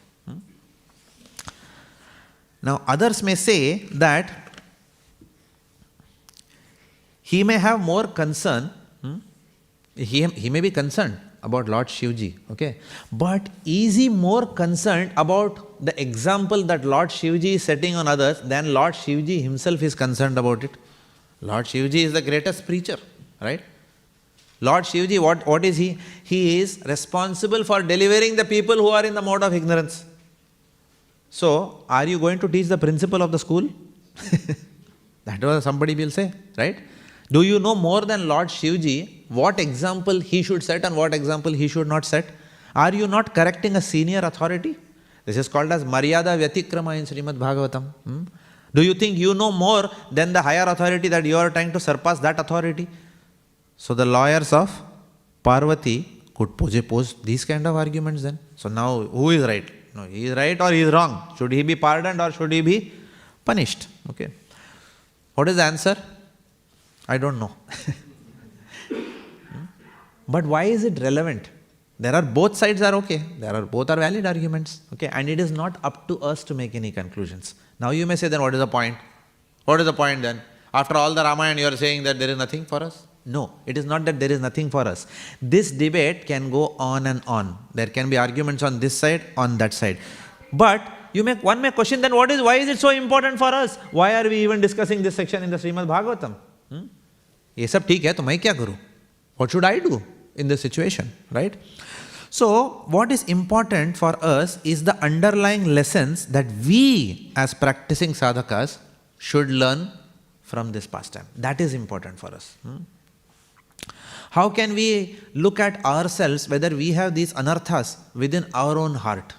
[SPEAKER 1] Now others may say that he may have more concern, he may be concerned about Lord Shivji, okay? But is he more concerned about the example that Lord Shivji is setting on others than Lord Shivji himself is concerned about it? Lord Shivji is the greatest preacher, right? Lord Shivji, what is he? He is responsible for delivering the people who are in the mode of ignorance. So, are you going to teach the principle of the school? That was somebody will say, right? Do you know more than Lord Shivji what example he should set and what example he should not set? Are you not correcting a senior authority? This is called as Maryada Vyatikrama in Śrīmad Bhāgavatam. Do you think you know more than the higher authority that you are trying to surpass that authority? So the lawyers of Parvati could pose these kind of arguments then. So now who is right? No, he is right or he is wrong? Should he be pardoned or should he be punished? Okay. What is the answer? I don't know. But why is it relevant? Both sides are okay. Both are valid arguments. Okay. And it is not up to us to make any conclusions. Now you may say, then what is the point? What is the point then? After all the Ramayana, you are saying that there is nothing for us? No, it is not that there is nothing for us. This debate can go on and on. There can be arguments on this side, on that side. But one may question then why is it so important for us? Why are we even discussing this section in the Śrīmad Bhāgavatam? ये सब ठीक है तो मैं क्या करूं? What should I do in this situation, right? So what is important for us is the underlying lessons that we as practicing sadhakas should learn from this pastime. That is important for us. How can we look at ourselves whether we have these anarthas within our own heart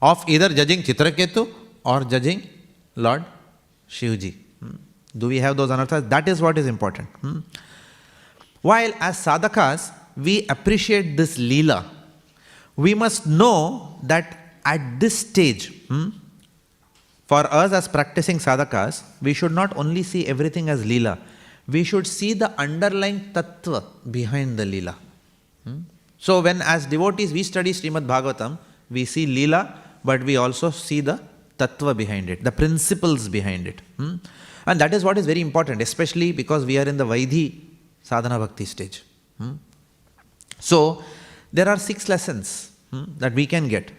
[SPEAKER 1] of either judging Chitraketu or judging Lord Shivji? Do we have those anarthas? That is what is important. While as sadhakas, we appreciate this leela, we must know that at this stage, for us as practicing sadhakas, we should not only see everything as Leela, we should see the underlying tattva behind the Leela. So when as devotees we study Śrīmad Bhāgavatam, we see Leela, but we also see the tattva behind it, the principles behind it. And that is what is very important, especially because we are in the Vaidhi sadhana bhakti stage. So there are 6 lessons that we can get.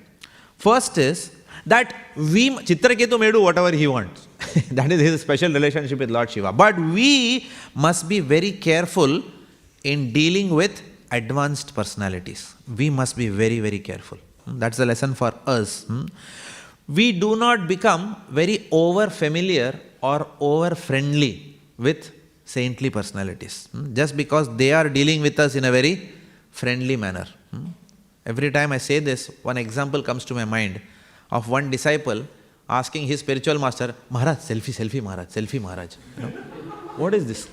[SPEAKER 1] First is that Chitraketu may do whatever he wants. That is his special relationship with Lord Shiva. But we must be very careful in dealing with advanced personalities. We must be very, very careful. That's the lesson for us. We do not become very over familiar or over friendly with saintly personalities, just because they are dealing with us in a very friendly manner. Every time I say this, one example comes to my mind of one disciple asking his spiritual master, Maharaj, selfie Maharaj, selfie Maharaj. What is this?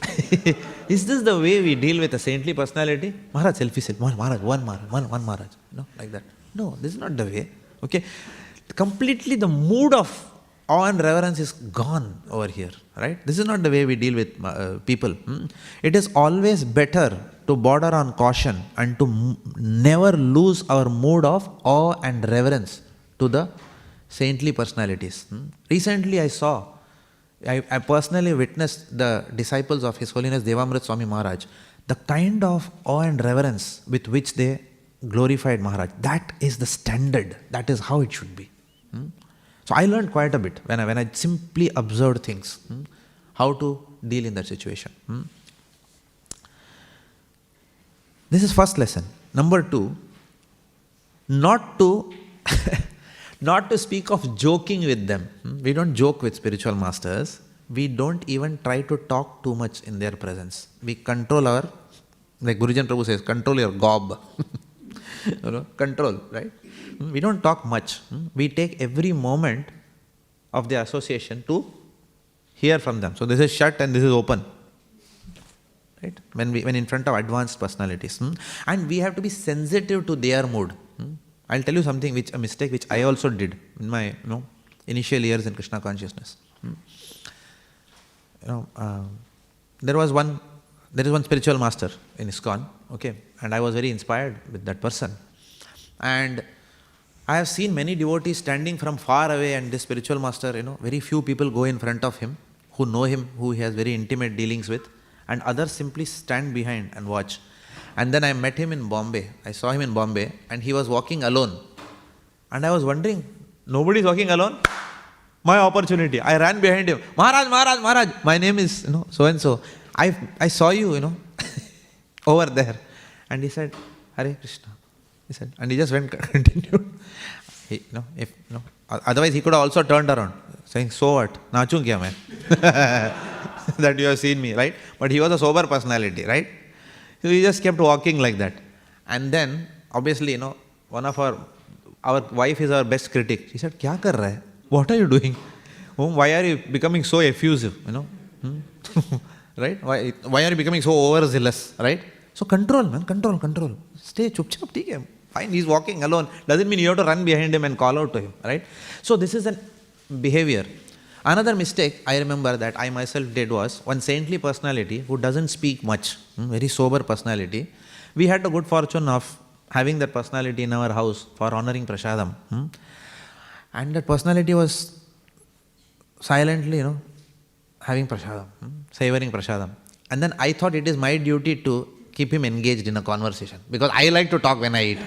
[SPEAKER 1] Is this the way we deal with a saintly personality? Maharaj, selfie, Maharaj, one Maharaj. Like that. No, this is not the way. Okay, completely the mood of awe and reverence is gone over here, right? This is not the way we deal with people. It is always better to border on caution and to never lose our mood of awe and reverence to the saintly personalities. Recently I personally witnessed the disciples of His Holiness Devamrit Swami Maharaj, the kind of awe and reverence with which they glorified Maharaj. That is the standard. That is how it should be. So I learned quite a bit when I simply observed things, how to deal in that situation. This is first lesson. Number 2, not to speak of joking with them. We don't joke with spiritual masters. We don't even try to talk too much in their presence. We control our, like Gurujan Prabhu says, control your gob. Control, right? We don't talk much. We take every moment of the association to hear from them. So this is shut and this is open. Right? When in front of advanced personalities. And we have to be sensitive to their mood. I'll tell you something, a mistake which I also did in my initial years in Krishna consciousness. There is one spiritual master in ISKCON, okay, and I was very inspired with that person. And I have seen many devotees standing from far away, and this spiritual master, very few people go in front of him who know him, who he has very intimate dealings with, and others simply stand behind and watch. And then I met him in Bombay. I saw him in Bombay, and he was walking alone. And I was wondering, nobody is walking alone? My opportunity. I ran behind him. Maharaj, my name is so-and-so. I saw you, over there. And he said, Hare Krishna. He said, and he just went, continued. Otherwise he could have also turned around, saying, so what? Nachu kya main? That you have seen me, right? But he was a sober personality, right? So he just kept walking like that. And then, obviously, one of our wife is our best critic. She said, kya kar raha hai? What are you doing? Why are you becoming so effusive, Right? Why are you becoming so overzealous, right? So control, man, control. Stay chup-chup, theek hai. Fine, he's walking alone. Doesn't mean you have to run behind him and call out to him, right? So this is a behavior. Another mistake I remember that I myself did was one saintly personality who doesn't speak much, very sober personality. We had the good fortune of having that personality in our house for honoring prasadam. And that personality was silently, having prasadam, savoring prasadam. And then I thought it is my duty to keep him engaged in a conversation, because I like to talk when I eat.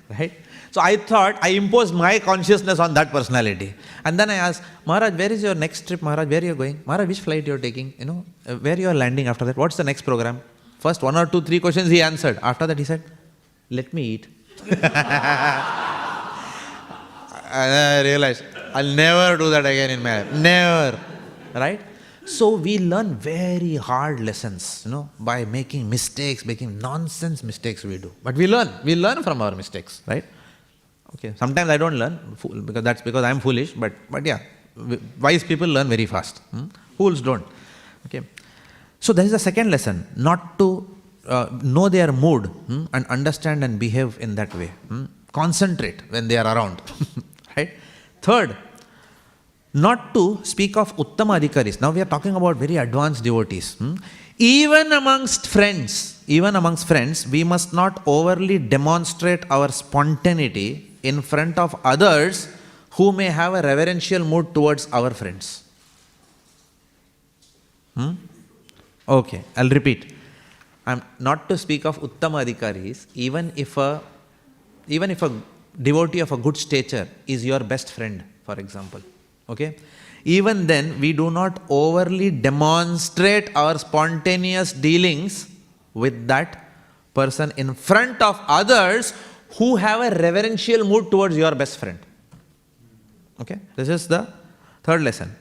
[SPEAKER 1] Right? So I thought I imposed my consciousness on that personality. And then I asked, Maharaj, where is your next trip? Maharaj, where are you going? Maharaj, which flight you are taking? Where you are landing after that? What's the next program? First 1 or 2, 3 questions he answered. After that he said, let me eat. And I realized, I'll never do that again in my life. Never. Right? So we learn very hard lessons, by making mistakes, making nonsense mistakes we do. But we learn from our mistakes, right? Okay, sometimes I don't learn, because I'm foolish, but yeah, wise people learn very fast. Fools don't. Okay. So that is the second lesson, not to know their mood and understand and behave in that way. Concentrate when they are around. Right? Third, not to speak of Uttama Adhikaris. Now we are talking about very advanced devotees. Even amongst friends, we must not overly demonstrate our spontaneity in front of others who may have a reverential mood towards our friends. Okay, I'll repeat. I'm not to speak of Uttama Adhikaris, even if a devotee of a good stature is your best friend, for example. Okay? Even then, we do not overly demonstrate our spontaneous dealings with that person in front of others who have a reverential mood towards your best friend. Okay? This is the third lesson.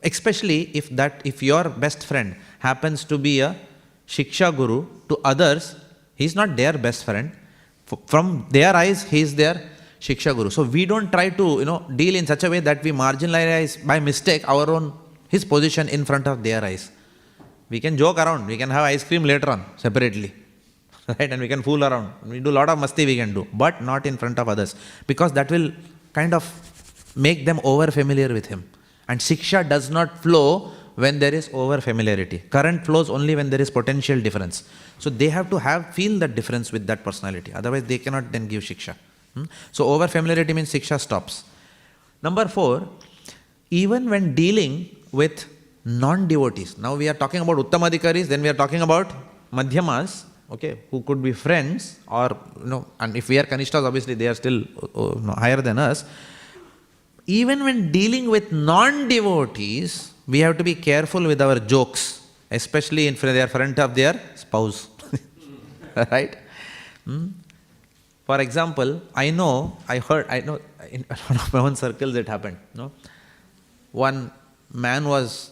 [SPEAKER 1] Especially if your best friend happens to be a Shiksha Guru to others, he is not their best friend. From their eyes, he is their Shiksha Guru. So we don't try to deal in such a way that we marginalize by mistake his position in front of their eyes. We can joke around, we can have ice cream later on separately, right? And we can fool around. We do a lot of masti we can do, but not in front of others, because that will kind of make them over familiar with him. And Shiksha does not flow when there is over familiarity. Current flows only when there is potential difference. So they have to feel that difference with that personality. Otherwise they cannot then give Shiksha. So over familiarity means Shiksha stops. Number 4, even when dealing with non-devotees. Now we are talking about Uttamadhikaris, then we are talking about Madhyamas, okay, who could be friends or, and if we are Kanishtas, obviously they are still higher than us. Even when dealing with non-devotees, we have to be careful with our jokes, especially in front of their spouse. Right? For example, I know in one of my own circles it happened. One man was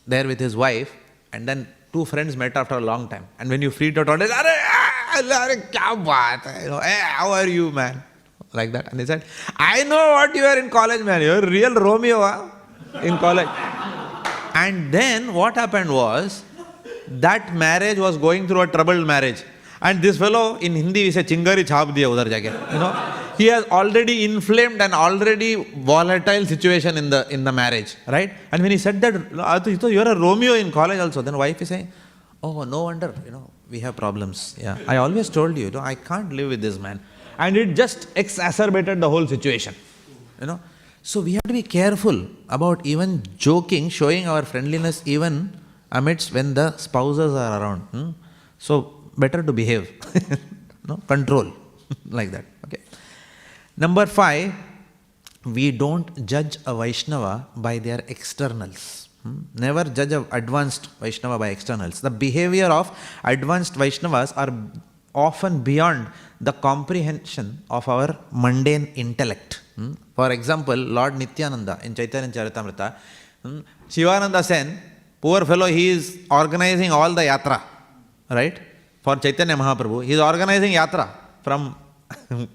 [SPEAKER 1] there with his wife, and then two friends met after a long time. And when you freed out, how are you, man? Like that. And they said, I know what you are in college, man. You're a real Romeo in college. And then what happened was, that marriage was going through a troubled marriage. And this fellow, in Hindi we say, chingari chhap diya udhar jake. He has already inflamed an already volatile situation in the marriage, right? And when he said that, you're a Romeo in college also, then wife is saying, oh, no wonder, we have problems. Yeah, I always told you, I can't live with this man. And it just exacerbated the whole situation, So we have to be careful about even joking, showing our friendliness even amidst when the spouses are around. So better to behave, control, like that. Okay. Number 5, we don't judge a Vaishnava by their externals. Never judge an advanced Vaishnava by externals. The behavior of advanced Vaishnavas are often beyond the comprehension of our mundane intellect. For example, Lord Nityananda in Chaitanya Charitamrita, Shivananda Sen, poor fellow, he is organizing all the yatra, right? For Chaitanya Mahaprabhu, he is organizing yatra from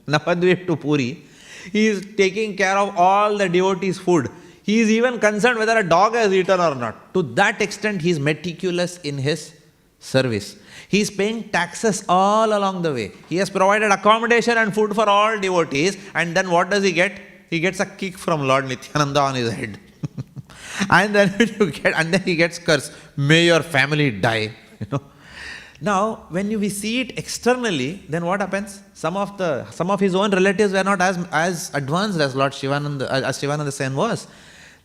[SPEAKER 1] Navadvip to Puri. He is taking care of all the devotees' food. He is even concerned whether a dog has eaten or not. To that extent, he is meticulous in his service. He is paying taxes all along the way. He has provided accommodation and food for all devotees, and then what does he get? He gets a kick from Lord Nityananda on his head. and then he gets cursed. May your family die. Now, when we see it externally, then what happens? Some of his own relatives were not as advanced as Lord Shivananda Sen was.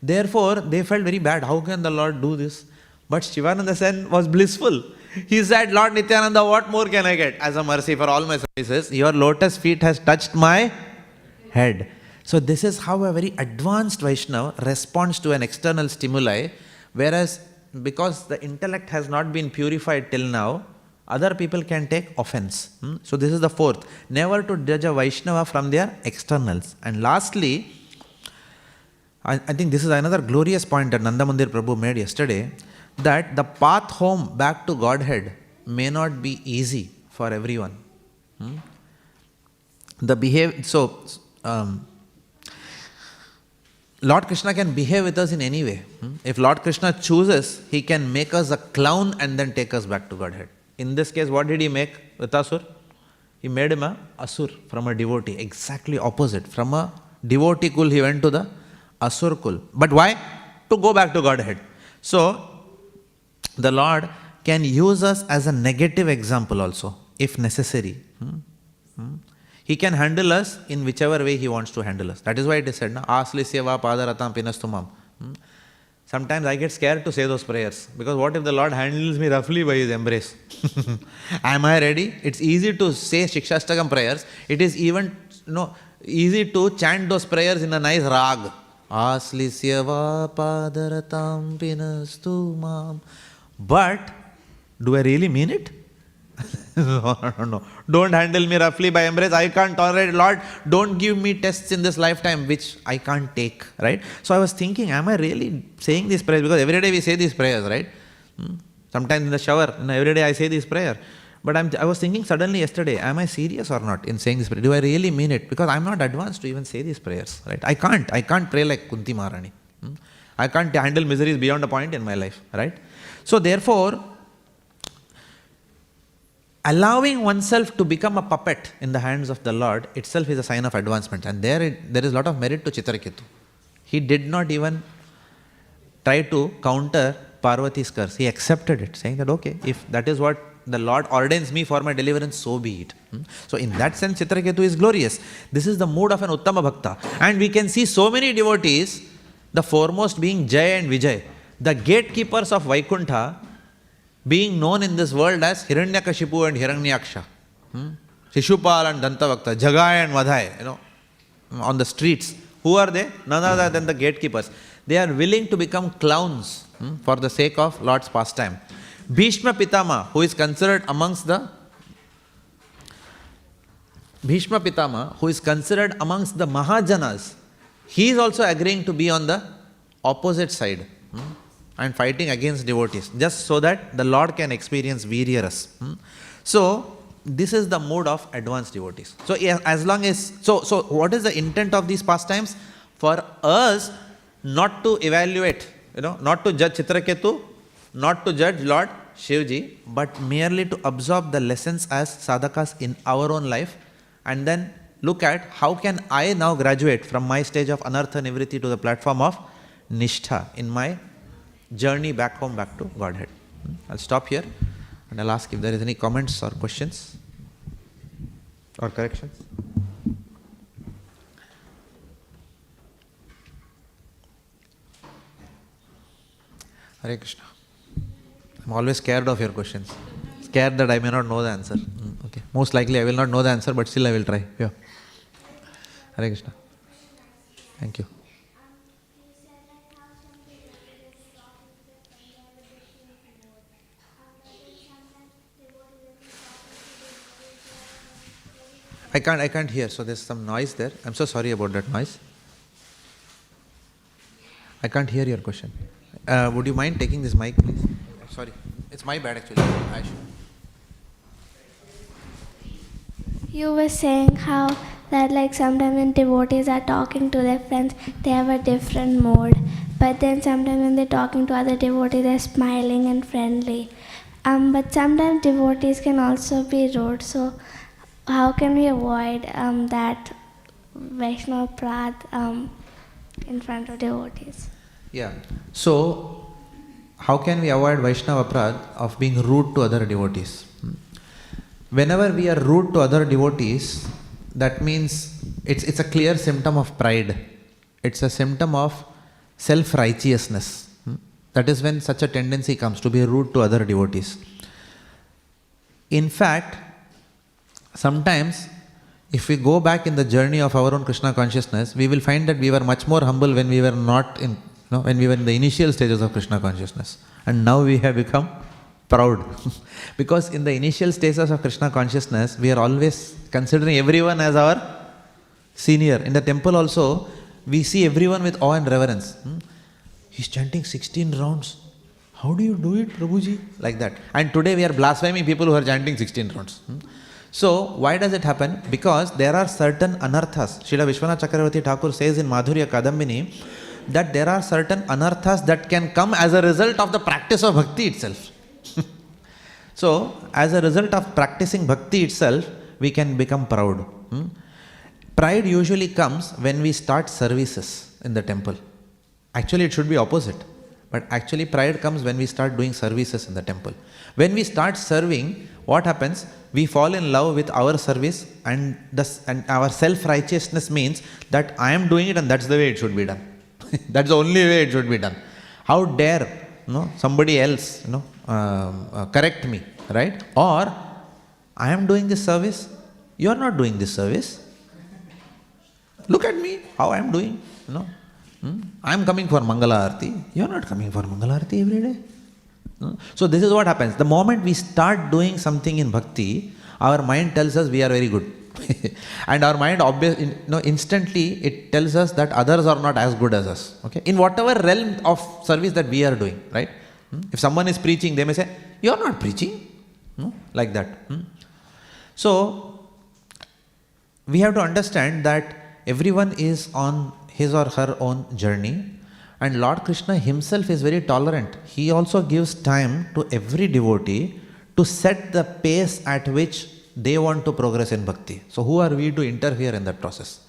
[SPEAKER 1] Therefore, they felt very bad. How can the Lord do this? But Shivananda Sen was blissful. He said, Lord Nityananda, what more can I get as a mercy for all my services? Your lotus feet has touched my head. So this is how a very advanced Vaishnava responds to an external stimuli, whereas because the intellect has not been purified till now, other people can take offense. So this is the 4th. Never to judge a Vaishnava from their externals. And lastly, I think this is another glorious point that Nanda Mandir Prabhu made yesterday, that the path home back to Godhead may not be easy for everyone. Lord Krishna can behave with us in any way. If Lord Krishna chooses, he can make us a clown and then take us back to Godhead. In this case, what did he make Vritasur? He made him a asur from a devotee, exactly opposite. From a devotee kul, he went to the asur kul. But why? To go back to Godhead. So, the Lord can use us as a negative example also, if necessary. He can handle us in whichever way He wants to handle us. That is why it is said, na, Aslisyava padaratam pinastumam. Sometimes I get scared to say those prayers, because what if the Lord handles me roughly by His embrace? Am I ready? It's easy to say Shikshastakam prayers. It is even easy to chant those prayers in a nice rag. Aslisyava padaratam pinastumam. But do I really mean it? No. Don't handle me roughly by embrace. I can't tolerate it. Lord, don't give me tests in this lifetime which I can't take. Right? So I was thinking, am I really saying these prayers? Because every day we say these prayers, right? Sometimes in the shower, every day I say this prayer. But I was thinking suddenly yesterday, am I serious or not in saying this prayer? Do I really mean it? Because I'm not advanced to even say these prayers. Right? I can't pray like Kunti Maharani. I can't handle miseries beyond a point in my life. Right? So therefore, allowing oneself to become a puppet in the hands of the Lord itself is a sign of advancement. And there is a lot of merit to Chitraketu. He did not even try to counter Parvati's curse. He accepted it, saying that, okay, if that is what the Lord ordains me for my deliverance, so be it. So in that sense, Chitraketu is glorious. This is the mood of an Uttama Bhakta. And we can see so many devotees, the foremost being Jay and Vijay, the gatekeepers of Vaikuntha, being known in this world as Hiranyakashipu and Hiranyaksha, Shishupal and Dantavakta, Jagai and Madhai, on the streets. Who are they? None other than the gatekeepers. They are willing to become clowns for the sake of Lord's pastime. Bhishma Pitama, who is considered amongst the Mahajanas, he is also agreeing to be on the opposite side and fighting against devotees, just so that the Lord can experience Virya Ras. So, this is the mood of advanced devotees. So, as long as, so what is the intent of these pastimes? For us not to evaluate, not to judge Chitraketu, not to judge Lord Shivji, but merely to absorb the lessons as sadhakas in our own life, and then look at how can I now graduate from my stage of anartha nivritti to the platform of nishtha in my journey back home, back to Godhead. I'll stop here and I'll ask if there is any comments or questions or corrections. Hare Krishna. I'm always scared of your questions. Scared that I may not know the answer. Okay. Most likely I will not know the answer, but still I will try. Yeah. Hare Krishna. Thank you. I can't hear, so there's some noise there. I'm so sorry about that noise. I can't hear your question. Would you mind taking this mic, please? Sorry, it's my bad actually.
[SPEAKER 2] You were saying how that sometimes when devotees are talking to their friends, they have a different mode. But then sometimes when they're talking to other devotees, they're smiling and friendly. But sometimes devotees can also be rude. So how can we avoid that Vaishnava Prad in front of devotees?
[SPEAKER 1] Yeah. So, how can we avoid Vaishnava Prad of being rude to other devotees? Whenever we are rude to other devotees, that means it's a clear symptom of pride. It's a symptom of self-righteousness. That is when such a tendency comes to be rude to other devotees. In fact, sometimes, if we go back in the journey of our own Krishna consciousness, we will find that we were much more humble when we were not in, when we were in the initial stages of Krishna consciousness. And now we have become proud. Because in the initial stages of Krishna consciousness, we are always considering everyone as our senior. In the temple also, we see everyone with awe and reverence. He's chanting 16 rounds. How do you do it, Prabhuji? Like that. And today we are blaspheming people who are chanting 16 rounds. So, why does it happen? Because there are certain anarthas. Srila Vishwanath Chakravarti Thakur says in Madhurya Kadambini that there are certain anarthas that can come as a result of the practice of bhakti itself. So, as a result of practicing bhakti itself, we can become proud. Pride usually comes when we start services in the temple. Actually, it should be opposite. But actually, pride comes when we start doing services in the temple. When we start serving, what happens? We fall in love with our service, and our self-righteousness means that I am doing it and that's the way it should be done. That's the only way it should be done. How dare somebody else correct me, right? Or I am doing this service, you are not doing this service. Look at me, how I am doing. I am coming for Mangala Arati, you are not coming for Mangala Arati every day. So this is what happens. The moment we start doing something in bhakti, our mind tells us we are very good. And our mind instantly it tells us that others are not as good as us. Okay? In whatever realm of service that we are doing, right? If someone is preaching, they may say, you are not preaching. Like that. So, we have to understand that everyone is on his or her own journey, and Lord Krishna himself is very tolerant. He also gives time to every devotee to set the pace at which they want to progress in bhakti. So who are we to interfere in that process?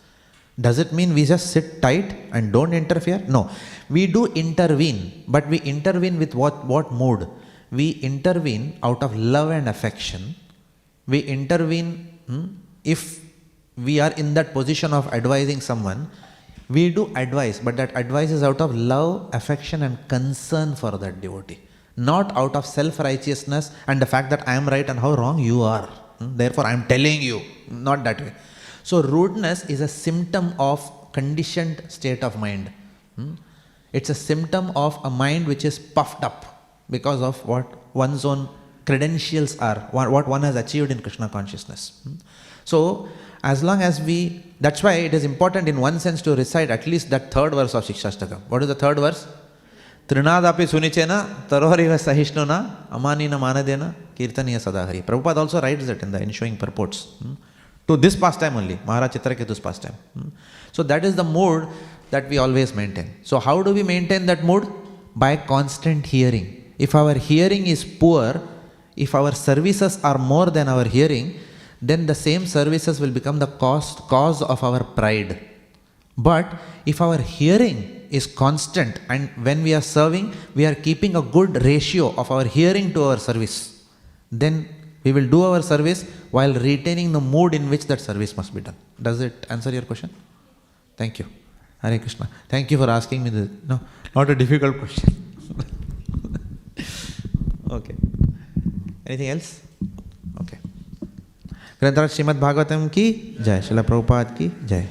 [SPEAKER 1] Does it mean we just sit tight and don't interfere? No. We do intervene, but we intervene with what mood? We intervene out of love and affection. We intervene if we are in that position of advising someone. We do advise, but that advice is out of love, affection and concern for that devotee. Not out of self-righteousness and the fact that I am right and how wrong you are. Therefore I am telling you. Not that way. So rudeness is a symptom of conditioned state of mind. It's a symptom of a mind which is puffed up because of what one's own credentials are, what one has achieved in Krishna consciousness. So, as long as that's why it is important in one sense to recite at least that third verse of Shikshashtakam. What is the third verse? Trinadapi sunichena tarohariva sahishnuna amanina manadena kirtaniya sadahari. Prabhupada also writes that in the ensuing purports. To this pastime only, Maharaj Chitraketu's pastime. So that is the mood that we always maintain. So how do we maintain that mood? By constant hearing. If our hearing is poor, if our services are more than our hearing, then the same services will become the cause of our pride. But if our hearing is constant and when we are serving, we are keeping a good ratio of our hearing to our service, then we will do our service while retaining the mood in which that service must be done. Does it answer your question? Thank you. Hare Krishna. Thank you for asking me this. No, not a difficult question. Okay. Anything else? Okay. ग्रंथराज Shrimad Bhagavatam की जय, श्रील प्रभुपाद की जय।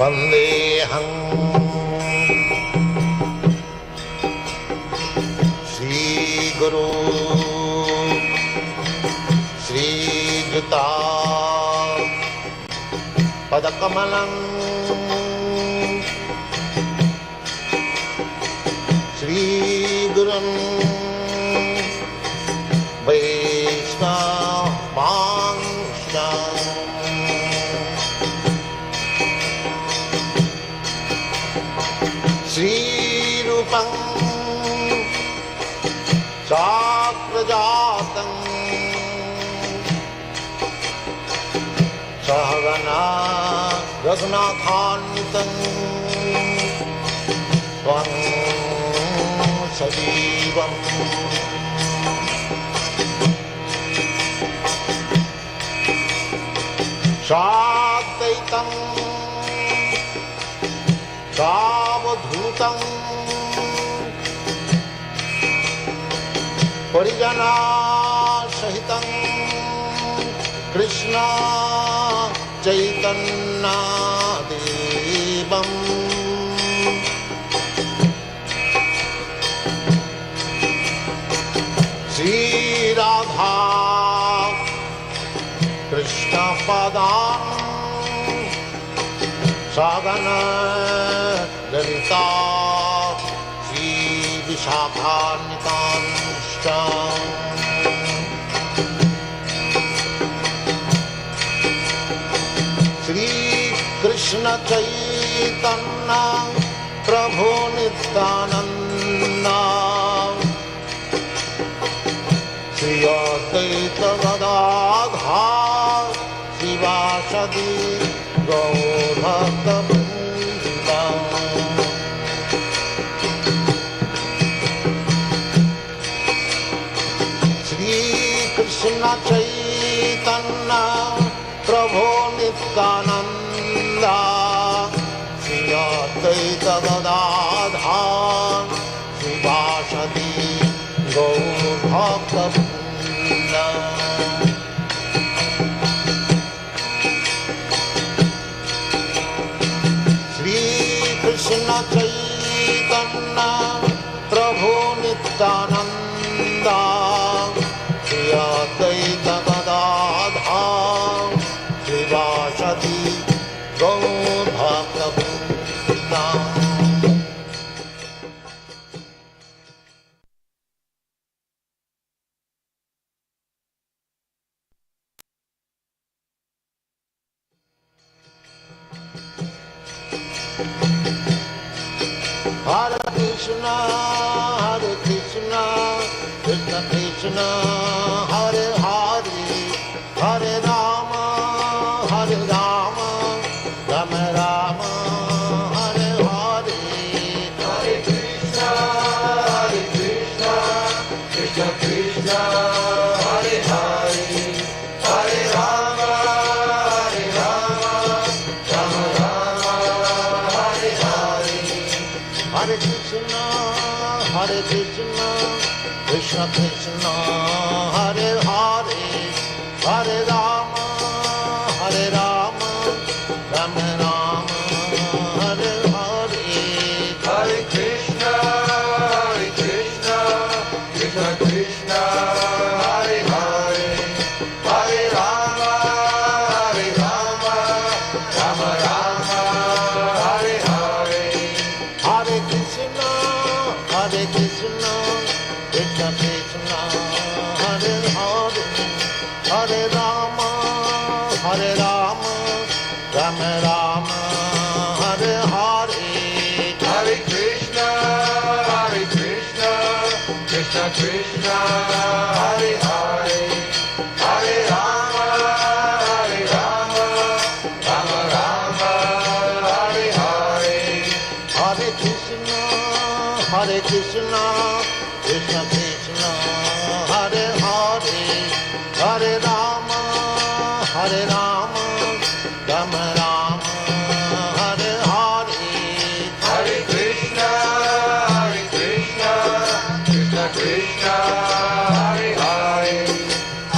[SPEAKER 3] Vandeham Shri Guru Shri Juta Padakamalam Shri Gurun Vaishnavangshan Shri Rupam Sakrajatam Sahagana Raghunathanvitam Svam Sajivam Sadvaitam Savadhutam Parijana Sahitam Krishna Chaitanya Devam Shri Radha Krishna Padam Sagana Lalita Shri Vishakhanitanstam Shri Krishna Chaitanya Prabhu Nityananda Shri Advaita Gadadhar Shivasadi Gaur Bhaktivedanta Shri Krishna Chaitanya Prabhu Nityananda Shri Advaita Gadadhar Shivasadi Gaur Bhaktivedanta Krishna Chaitanya Prabhu Nityananda Shri Advaita Gadadhar Shivasadi Gaur Bhaktivedanta Hare Krishna, Krishna Krishna, Hare Hare, Hare Rama, Rama Rama, Hare Hare. Hare Krishna, Krishna Krishna, Hare Hare, Hare Rama, Rama Rama, Hare Hare. Hare Krishna, Krishna Krishna, Hare Hare, Hare Rama, Rama Rama, Hare Hare. Hare Krishna, Krishna Krishna, Hare Hare, Hare Rama, Rama Rama, Hare Hare. Hare Krishna, Krishna Krishna, Hare Hare, Hare Rama, Rama Rama, Hare Hare. Hare Krishna, Krishna Krishna, Hare Hare, Hare Rama, Rama Rama, Hare Hare. Hare Krishna, Krishna Krishna, Hare Hare, Hare Rama, Rama Rama, Hare Hare. Hare Krishna, Krishna Krishna, Hare Hare,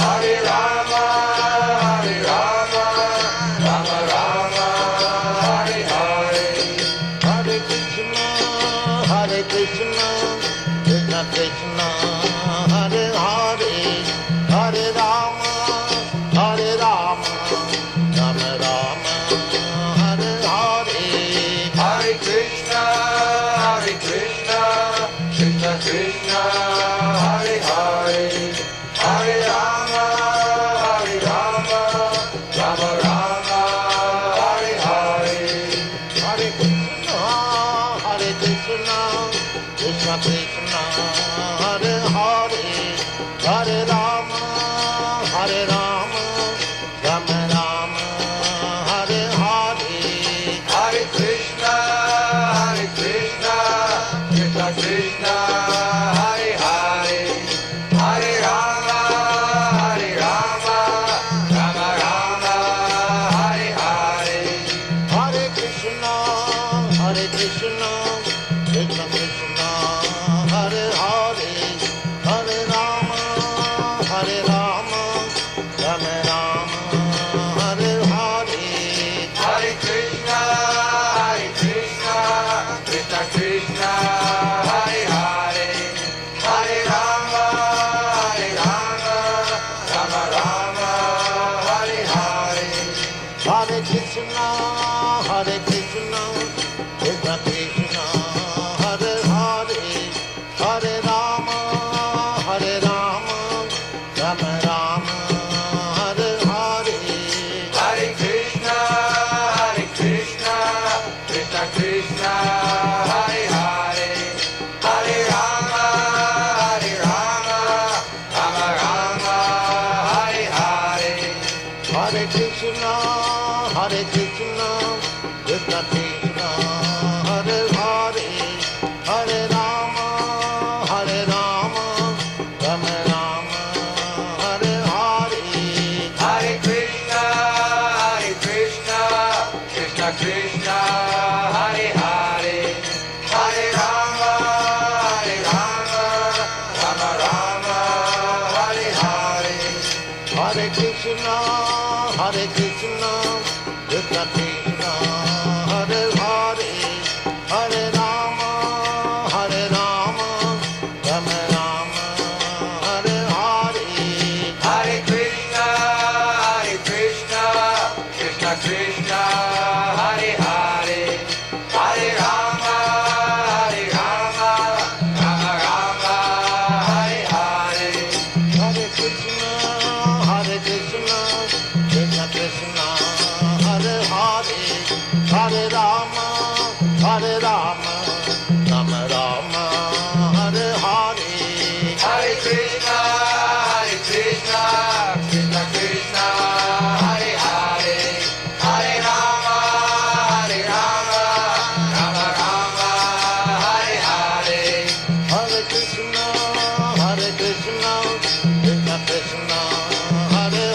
[SPEAKER 3] Hare Rama, Rama Rama, Hare Hare. Hare Rama, Rama Rama, Hare Hare. Hare Krishna, Krishna Krishna, Hare Hare. Hare Rama, Rama Rama, Hare Hare. Hare Krishna, Krishna Krishna, Hare Hare. Hare Rama, Rama Rama, Hare Hare. Hare Krishna, Krishna Krishna, Hare Hare. Hare Rama, Rama Rama, Hare Hare. Hare Krishna, Krishna Krishna, Hare Hare. Hare Rama, Rama Rama, Hare Hare. Hare Krishna, Krishna Krishna, Hare Hare. Hare Rama, Rama Rama, Hare Hare. Hare Krishna, Krishna Krishna, Hare Hare. Hare Rama, Rama Rama, Hare Hare. Hare Krishna, Krishna Krishna, Hare Hare. Hare Rama, Rama Rama, Hare Hare. Hare Krishna, Krishna Krishna, Hare Hare. Hare Rama, Rama Rama, Hare Hare. Hare Krishna, Krishna Krishna, Hare Hare. Hare Rama, Rama Rama, Hare Hare. Hare Krishna, Krishna Krishna, Hare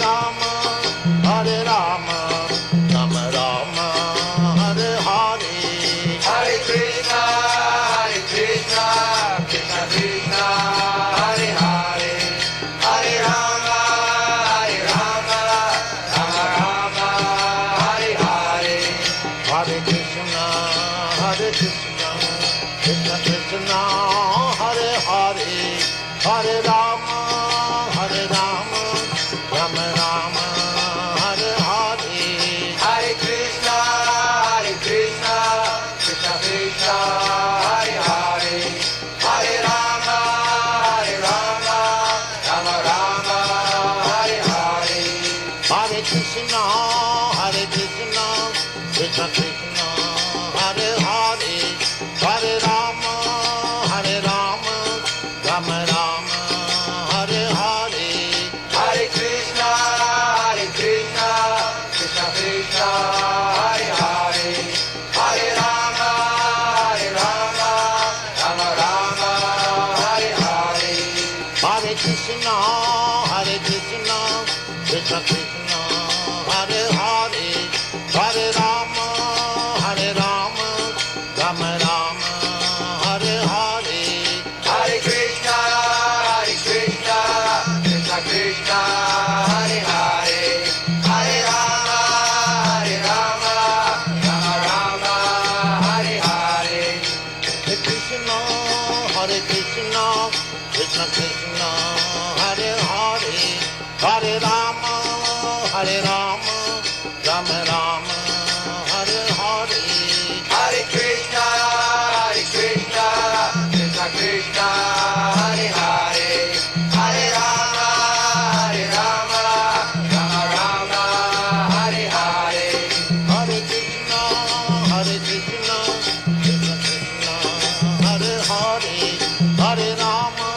[SPEAKER 3] Hare. Hare Rama, Rama Rama, Hare Hare. Hare Krishna, Krishna Krishna, Hare Hare. Hare Rama, Rama Rama, Hare Hare. Hare Krishna, Krishna Krishna, Hare Hare. Hare Rama, Rama Rama, Hare Hare. Hare Krishna, Krishna Krishna, Hare Hare. Hare Rama, Rama Rama, Hare Hare. Hare Krishna, Krishna Krishna, Hare Hare. Hare Rama, Rama Rama, Hare Hare. Hare Krishna, Krishna Krishna, Hare Hare. Hare Rama, Rama Rama, Hare Hare. Hare Krishna, Krishna Krishna, Hare Hare. Hare Rama, Rama Rama, Hare Hare. Hare Krishna, Krishna Krishna, Hare Hare. Hare Rama, Rama Rama, Hare Hare. Hare Krishna, Krishna Krishna, Hare Hare. Hare Rama, Rama Rama, Hare Hare. Hare Krishna, Krishna Krishna, Hare Hare. Hare Rama, Rama Rama, Hare Hare. Hare Krishna, Krishna Krishna, Hare Hare. Hare Rama,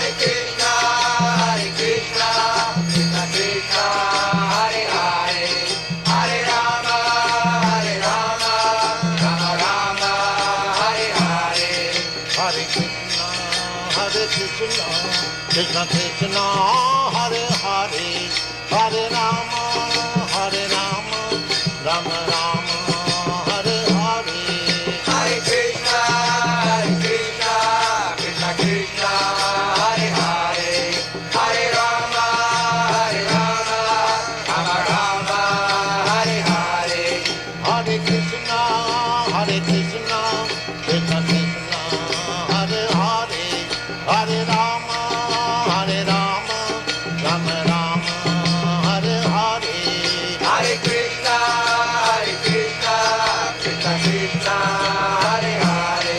[SPEAKER 3] Hare Krishna, Krishna Krishna, Hare Hare, Hare Rama, Rama Rama, Hare Hare. Hare Krishna, Krishna Krishna, Hare Hare, Hare Rama, Rama Rama, Hare Hare. Hare Krishna, Krishna Krishna, Hare Hare, Hare Rama, Rama Rama, Hare Hare. Hare Krishna, Krishna Krishna, Hare Hare, Hare Rama, Rama Rama, Hare Hare. Hare Krishna, Krishna Krishna, Hare Hare,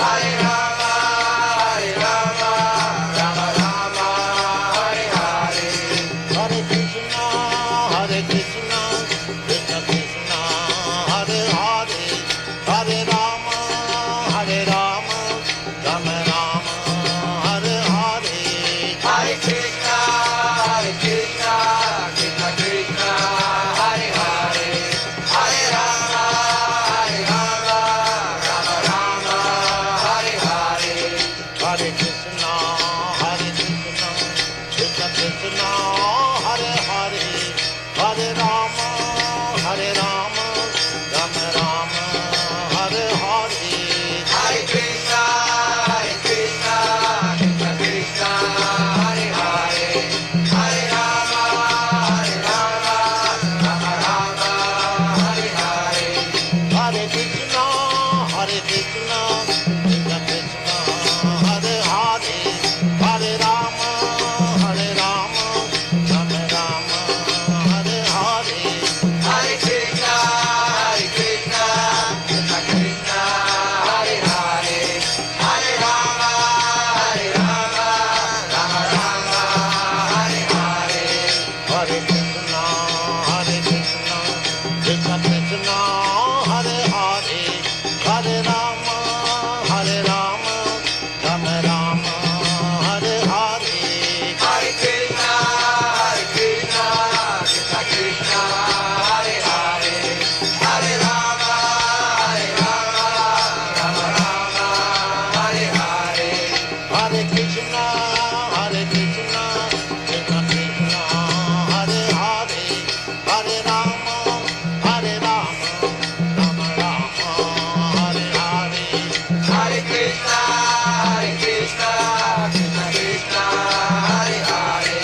[SPEAKER 3] Hare Rama, Rama Rama, Hare Hare. Hare Krishna, Krishna Krishna, Hare Hare, Hare Rama, Rama Rama, Hare Hare. Hare Krishna, Krishna Krishna, Hare Hare, Hare Rama, Rama Rama, Hare Hare. Hare Krishna, Krishna Krishna, Hare Hare, Hare Rama, Rama Rama, Hare Hare. Hare Krishna, Krishna Krishna, Hare Hare, Hare Rama, Rama Rama, Hare Hare. Hare Krishna, Krishna Krishna, Hare Hare, Hare Rama, Rama Rama, Hare Hare. Hare Krishna, Krishna Krishna, Hare Hare, Hare Rama, Rama Rama, Hare Hare. Hare Krishna, Krishna Krishna, Hare Hare, Hare Rama, Rama Rama, Hare Hare. Hare Krishna, Krishna Krishna, Hare Hare, Hare Rama, Rama Rama, Hare Hare. Hare Krishna, Krishna Krishna, Hare Hare, Hare Rama, Rama Rama, Hare Hare. Hare Krishna, Krishna Krishna, Hare Hare,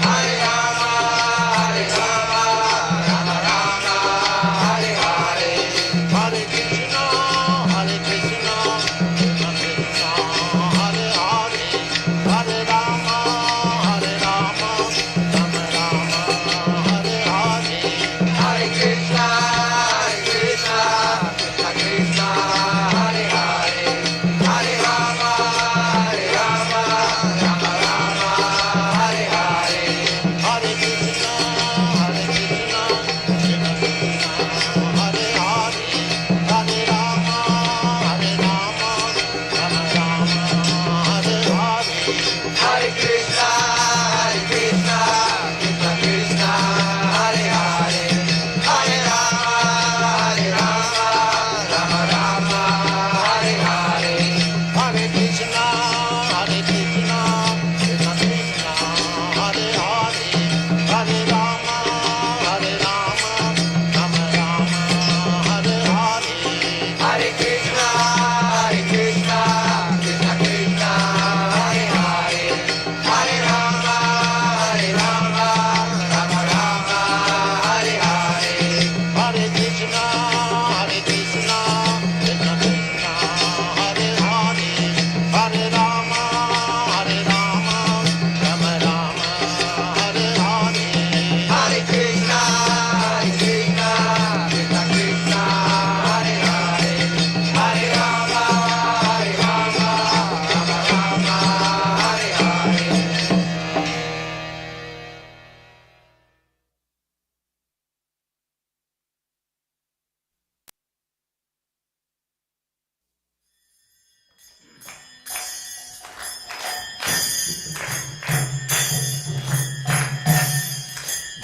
[SPEAKER 3] Hare Rama, Rama Rama, Hare Hare. Hare Krishna, Krishna Krishna, Hare Hare, Hare Rama,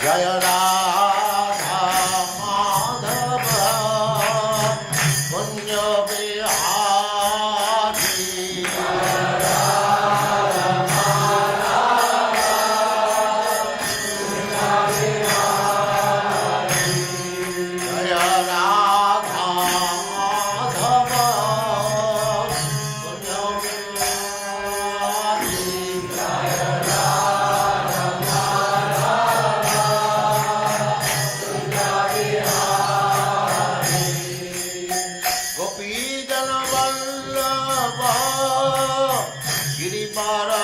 [SPEAKER 3] Jaya Radha Madhava Punya Bihari. Jaya Radha Madhava Punya Bihari. Gopi Jana Vallabha Girivara